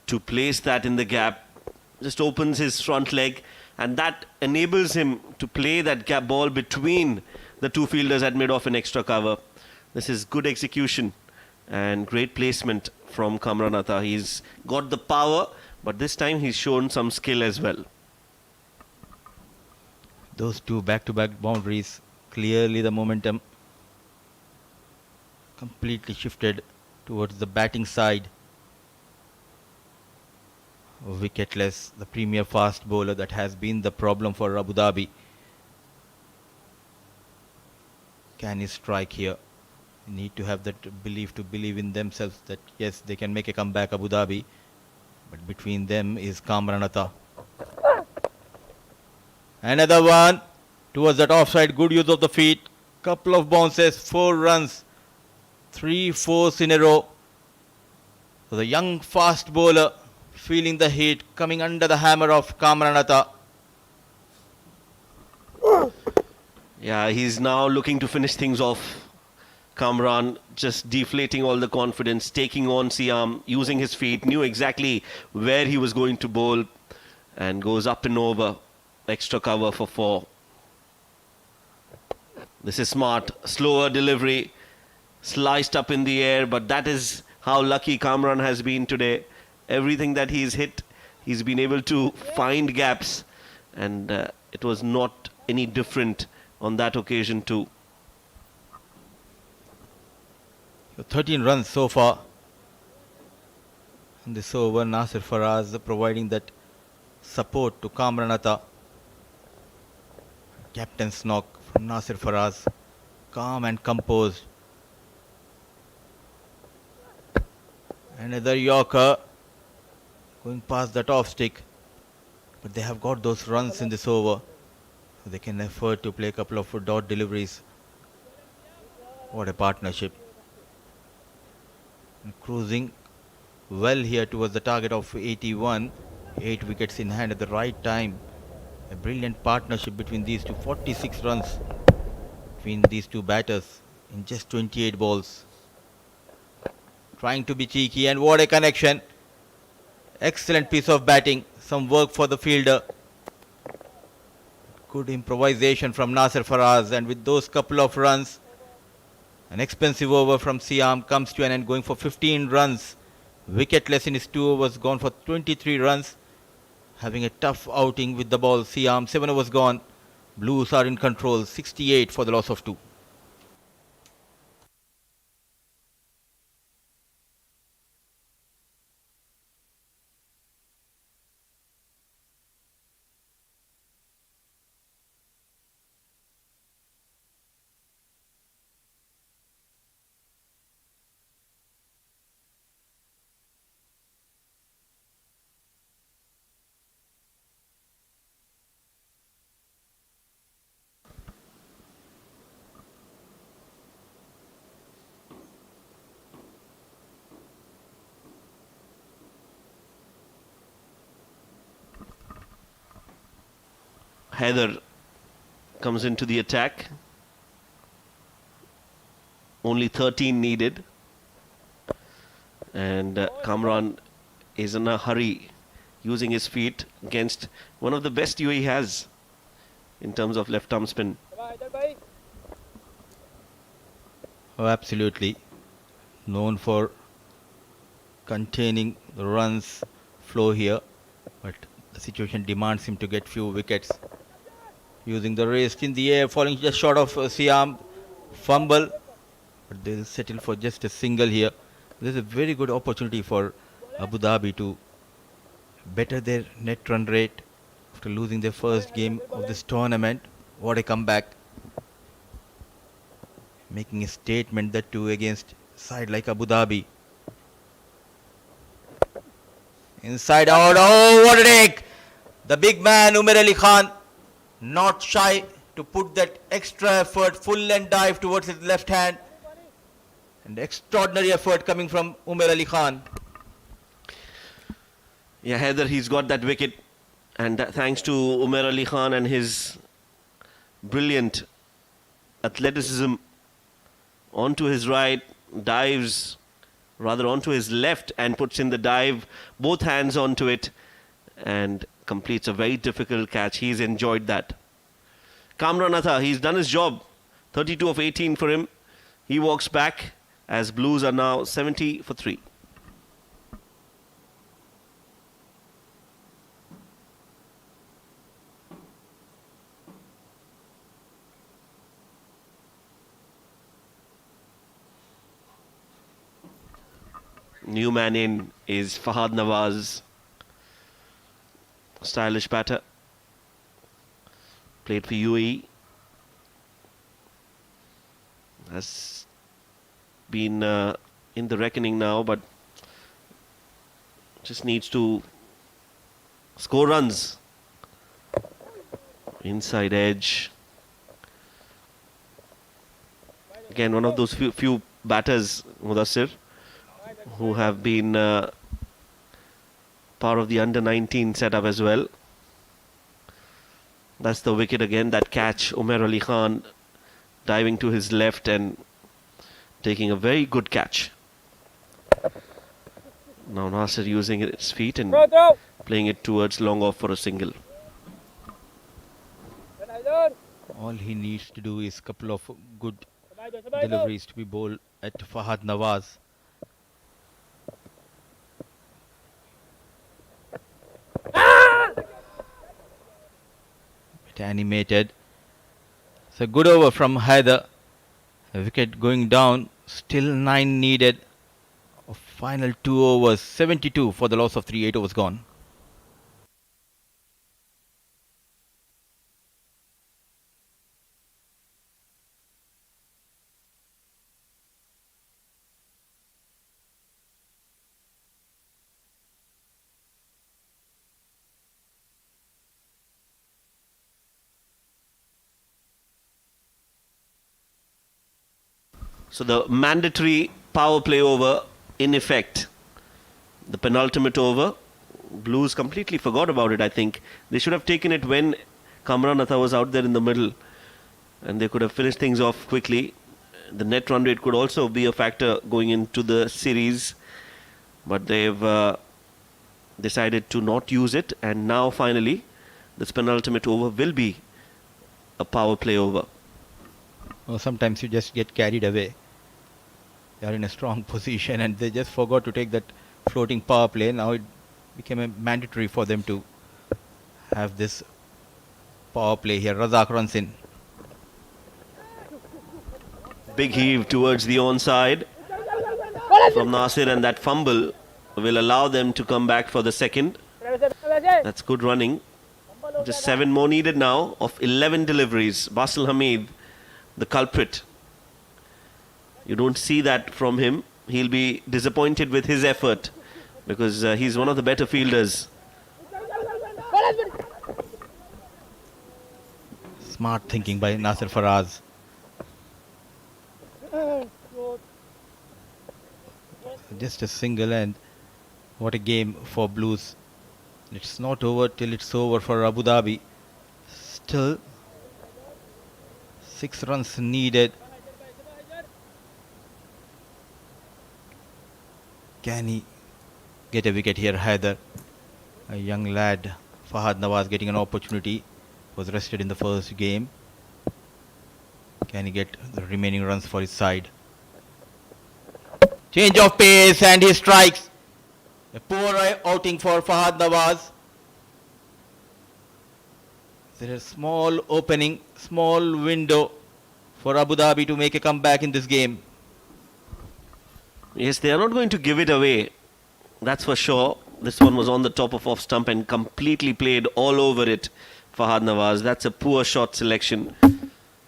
to place that in the gap. Just opens his front leg, and that enables him to play that gap ball between the two fielders at mid-off in extra cover. This is good execution and great placement from Kamran Atta. He's got the power, but this time he's shown some skill as well. Those two back-to-back boundaries, clearly the momentum completely shifted towards the batting side. Wicketless, the premier fast bowler that has been the problem for Abu Dhabi. Can he strike here? They need to have that belief to believe in themselves that yes, they can make a comeback, Abu Dhabi. But between them is Kamran Atta. Another one towards that offside. Good use of the feet. Couple of bounces, 4 runs. 3 fours in a row. So the young fast bowler feeling the heat, coming under the hammer of Kamran Atta. Yeah, he's now looking to finish things off. Kamran just deflating all the confidence, taking on Siam, using his feet, knew exactly where he was going to bowl, and goes up and over. Extra cover for 4. This is smart. Slower delivery. Sliced up in the air, but that is how lucky Kamran has been today. Everything that he's hit, he's been able to find gaps, and it was not any different on that occasion too. 13 runs so far. And this over, Nasir Faraz providing that support to Kamran Atta. Captain's knock from Nasir Faraz. Calm and composed. Another Yorker going past that off stick. But they have got those runs in this over. So they can afford to play a couple of dot deliveries. What a partnership. And cruising well here towards the target of 81. 8 wickets in hand at the right time. A brilliant partnership between these two. 46 runs between these two batters in just 28 balls. Trying to be cheeky, and what a connection. Excellent piece of batting. Some work for the fielder. Good improvisation from Nasir Faraz, and with those couple of runs, an expensive over from Siam comes to an end, going for 15 runs. Wicketless in his 2 overs, gone for 23 runs. Having a tough outing with the ball. Siam, 7 overs gone. Blues are in control, 68 for the loss of 2. Heather comes into the attack. Only 13 needed. And Kamran is in a hurry, using his feet against one of the best UAE has in terms of left arm spin. Oh, absolutely. Known for containing the runs flow here. But the situation demands him to get few wickets. Using the wrist in the air, falling just short of Siam. Fumble. But they'll settle for just a single here. This is a very good opportunity for Abu Dhabi to better their net run rate after losing their first game of this tournament. What a comeback. Making a statement that too against a side like Abu Dhabi. Inside out. Oh, what a dig! The big man, Umar Ali Khan, not shy to put that extra effort, full length dive towards his left hand. And extraordinary effort coming from Umar Ali Khan. Yeah, Heather, he's got that wicket. And thanks to Umar Ali Khan and his brilliant athleticism onto his right, dives rather onto his left, and puts in the dive, both hands onto it, and completes a very difficult catch. He's enjoyed that. Kamran Atha, he's done his job. 32 of 18 for him. He walks back as Blues are now 70 for 3. New man in is Fahad Nawaz. Stylish batter. Played for UAE. Has been in the reckoning now, but just needs to score runs. Inside edge. Again, one of those few batters, Mudassir, who have been part of the under-19 setup as well. That's the wicket again. That catch, Umar Ali Khan diving to his left and taking a very good catch. Now Nasir using his feet and playing it towards long off for a single. All he needs to do is a couple of good deliveries to be bowled at Fahad Nawaz. Bit animated. It's a good over from Haider. A wicket going down. Still 9 needed. Final 2 overs. 72 for the loss of 3. 8 overs gone. So the mandatory power play over in effect. The penultimate over. Blues completely forgot about it, I think. They should have taken it when Kamran Atha was out there in the middle, and they could have finished things off quickly. The net run rate could also be a factor going into the series, but they've decided to not use it, and now finally this penultimate over will be a power play over. Well, sometimes you just get carried away. They are in a strong position and they just forgot to take that floating power play. Now it became a mandatory for them to have this power play here. Razak runs in. Big heave towards the onside from Nasir, and that fumble will allow them to come back for the second. That's good running. Just 7 more needed now of 11 deliveries. Basil Hamid, the culprit. You don't see that from him. He'll be disappointed with his effort because he's one of the better fielders. Smart thinking by Nasir Faraz. Just a single, and what a game for Blues. It's not over till it's over for Abu Dhabi. Still 6 runs needed. Can he get a wicket here? Haider, a young lad. Fahad Nawaz getting an opportunity. Was rested in the first game. Can he get the remaining runs for his side? Change of pace and he strikes. A poor outing for Fahad Nawaz. There is a small opening, small window for Abu Dhabi to make a comeback in this game. Yes, they are not going to give it away. That's for sure. This one was on the top of off stump and completely played all over it. Fahad Nawaz. That's a poor shot selection.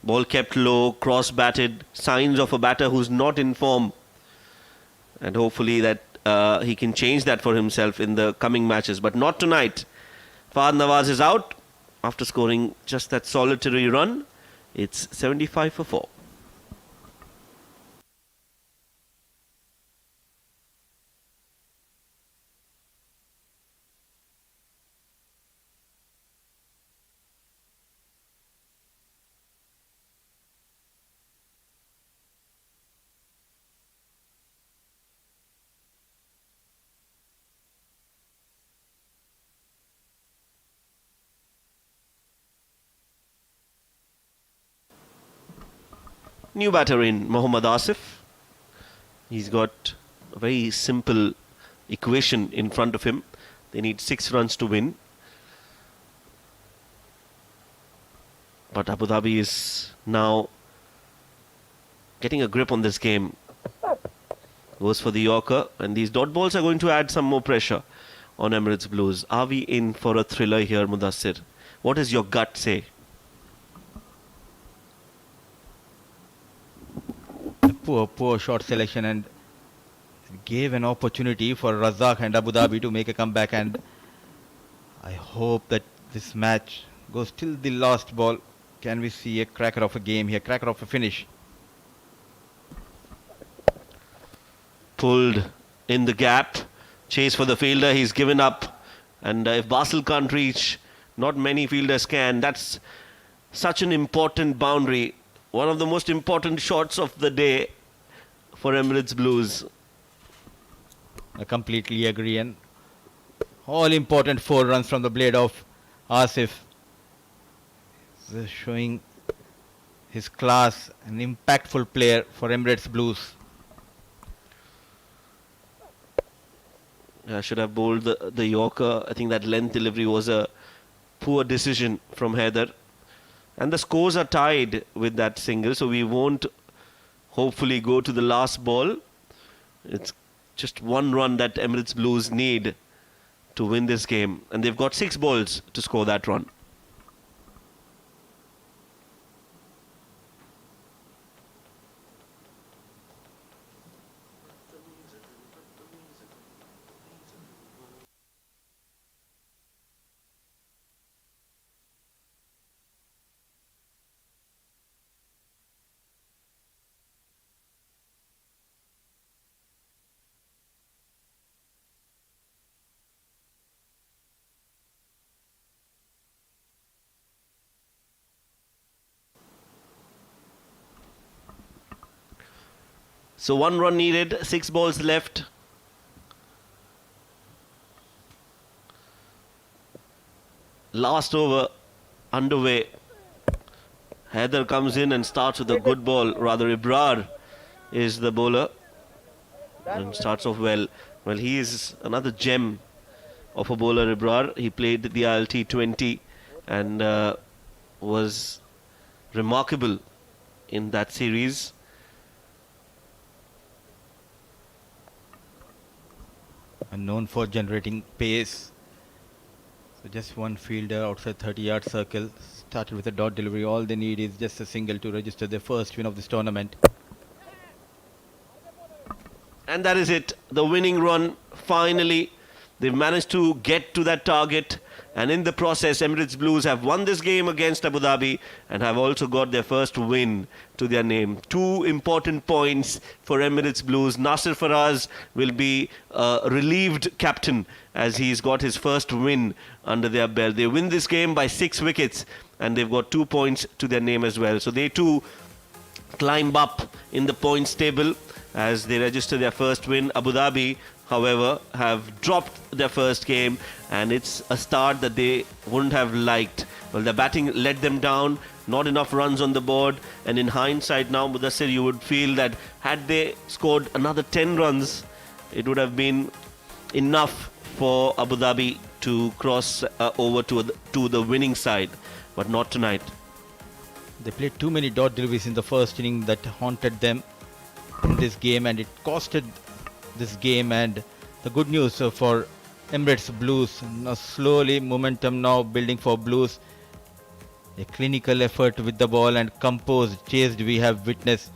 Ball kept low, cross batted. Signs of a batter who's not in form. And hopefully that he can change that for himself in the coming matches. But not tonight. Fahad Nawaz is out after scoring just that solitary run. It's 75 for 4. New batter in Mohammad Asif. He's got a very simple equation in front of him. They need 6 runs to win. But Abu Dhabi is now getting a grip on this game. Goes for the Yorker, and these dot balls are going to add some more pressure on Emirates Blues. Are we in for a thriller here, Mudassir? What does your gut say? Poor shot selection, and gave an opportunity for Razak and Abu Dhabi to make a comeback, and I hope that this match goes till the last ball. Can we see a cracker of a game here, cracker of a finish? Pulled in the gap, chase for the fielder, he's given up, and if Basil can't reach, not many fielders can. That's such an important boundary, one of the most important shots of the day for Emirates Blues. I completely agree, and all important 4 runs from the blade of Asif. Showing his class, an impactful player for Emirates Blues. I should have bowled the Yorker. I think that length delivery was a poor decision from Haider. And the scores are tied with that single, so we won't hopefully go to the last ball. It's just 1 run that Emirates Blues need to win this game. And they've got 6 balls to score that run. So 1 run needed, 6 balls left. Last over underway. Haider comes in and starts with a good ball. Rather, Ibrar is the bowler and starts off well. Well, he is another gem of a bowler, Ibrar. He played the ILT 20 and was remarkable in that series. And known for generating pace. So just one fielder outside 30-yard circle. Started with a dot delivery. All they need is just a single to register their first win of this tournament. And that is it. The winning run, finally. They've managed to get to that target. And in the process, Emirates Blues have won this game against Abu Dhabi and have also got their first win to their name. 2 important points for Emirates Blues. Nasir Faraz will be relieved captain as he's got his first win under their belt. They win this game by 6 wickets and they've got 2 points to their name as well. So they too climb up in the points table as they register their first win. Abu Dhabi, however, have dropped their first game, and it's a start that they wouldn't have liked. Well, their batting let them down, not enough runs on the board, and in hindsight now, Mudassir, you would feel that had they scored another 10 runs, it would have been enough for Abu Dhabi to cross over to the winning side, but not tonight. They played too many dot deliveries in the first inning that haunted them in this game, and it costed this game. And the good news for Emirates Blues, now slowly momentum now building for Blues. A clinical effort with the ball and composed, chased we have witnessed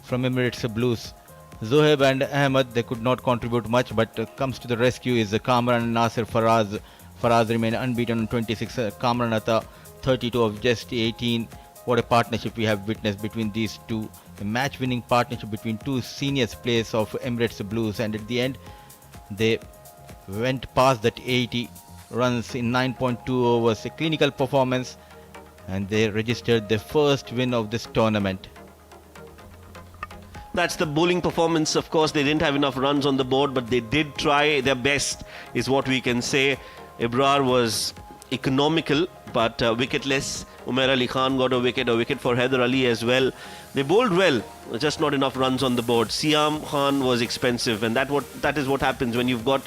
from Emirates Blues. Zohaib and Ahmed, they could not contribute much, but comes to the rescue is Kamran and Nasir Faraz. Faraz remain unbeaten on 26, Kamran at 32 of just 18. What a partnership we have witnessed between these two. A match-winning partnership between two senior players of Emirates Blues, and at the end they went past that 80 runs in 9.2 overs. A clinical performance, and they registered their first win of this tournament. That's the bowling performance. Of course, they didn't have enough runs on the board, but they did try their best, is what we can say. Ibrar was economical, but wicketless. Umair Ali Khan got a wicket for Haider Ali as well. They bowled well, just not enough runs on the board. Siam Khan was expensive, and that is what happens when you've got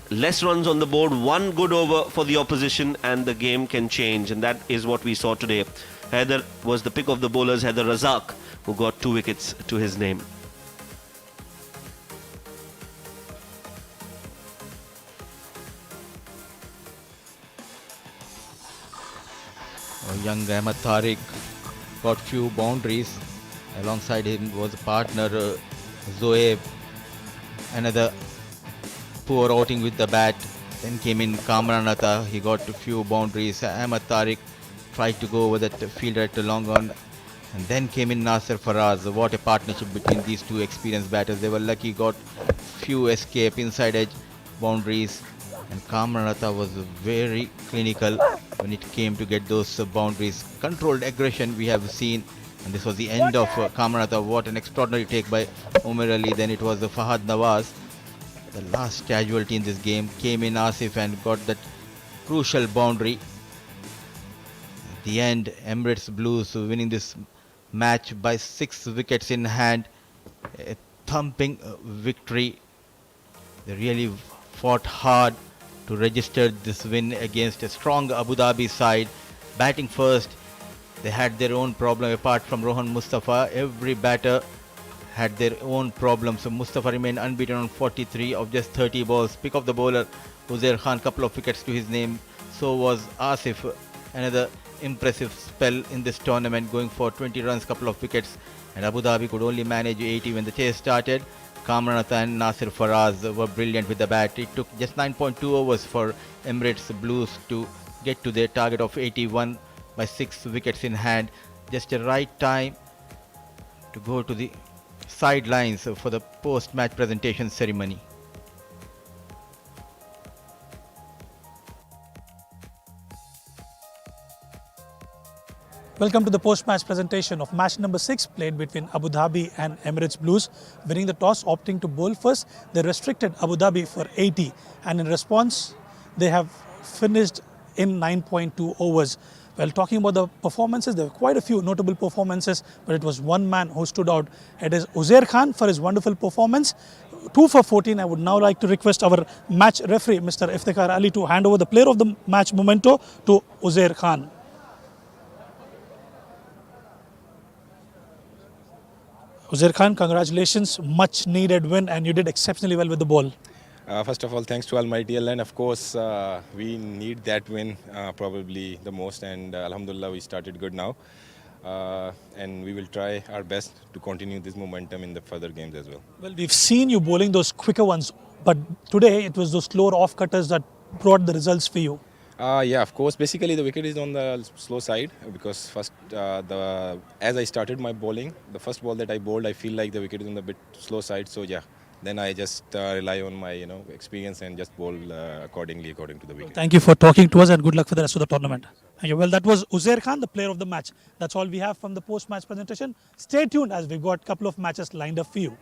less runs on the board. One good over for the opposition and the game can change, and that is what we saw today. Haider was the pick of the bowlers, Haider Razak, who got 2 wickets to his name. Young Ahmed Tariq got few boundaries. Alongside him was a partner Zoeb. Another poor outing with the bat. Then came in Kamran Atta. He got a few boundaries. Ahmed Tariq tried to go over that fielder at the long on. And then came in Nasser Faraz. What a partnership between these two experienced batters. They were lucky, got few escape inside edge boundaries. And Kamran Atta was very clinical when it came to get those boundaries. Controlled aggression we have seen. And this was the end of Kamran Atta. What an extraordinary take by Umair Ali. Then it was Fahad Nawaz. The last casualty in this game. Came in Asif and got that crucial boundary. At the end, Emirates Blues winning this match by 6 wickets in hand. A thumping victory. They really fought hard to register this win against a strong Abu Dhabi side. Batting first, they had their own problem. Apart from Rohan Mustafa, every batter had their own problems. So Mustafa remained unbeaten on 43 of just 30 balls. Pick of the bowler, Uzair Khan, couple of wickets to his name. So was Asif, another impressive spell in this tournament, going for 20 runs, couple of wickets. And Abu Dhabi could only manage 80 when the chase started. Kamran Atta and Nasir Faraz were brilliant with the bat. It took just 9.2 overs for Emirates Blues to get to their target of 81 by 6 wickets in hand. Just a right time to go to the sidelines for the post-match presentation ceremony. Welcome to the post-match presentation of match number 6 played between Abu Dhabi and Emirates Blues. Winning the toss, opting to bowl first, they restricted Abu Dhabi for 80, and in response, they have finished in 9.2 overs. Well, talking about the performances, there were quite a few notable performances, but it was one man who stood out. It is Uzair Khan for his wonderful performance. 2 for 14. I would now like to request our match referee, Mr. Iftikhar Ali, to hand over the player of the match memento to Uzair Khan. Uzair Khan, congratulations, much needed win, and you did exceptionally well with the ball. First of all, thanks to Almighty Allah, and of course, we need that win probably the most, and Alhamdulillah, we started good now. And we will try our best to continue this momentum in the further games as well. Well, we've seen you bowling those quicker ones, but today it was those slower off-cutters that brought the results for you. Yeah, of course. Basically, the wicket is on the slow side because first, as I started my bowling, the first ball that I bowled, I feel like the wicket is on the bit slow side. So yeah, then I just rely on my experience and just bowl according to the wicket. Thank you for talking to us, and good luck for the rest of the tournament. Thank you. Well, that was Uzair Khan, the player of the match. That's all we have from the post-match presentation. Stay tuned as we've got a couple of matches lined up for you.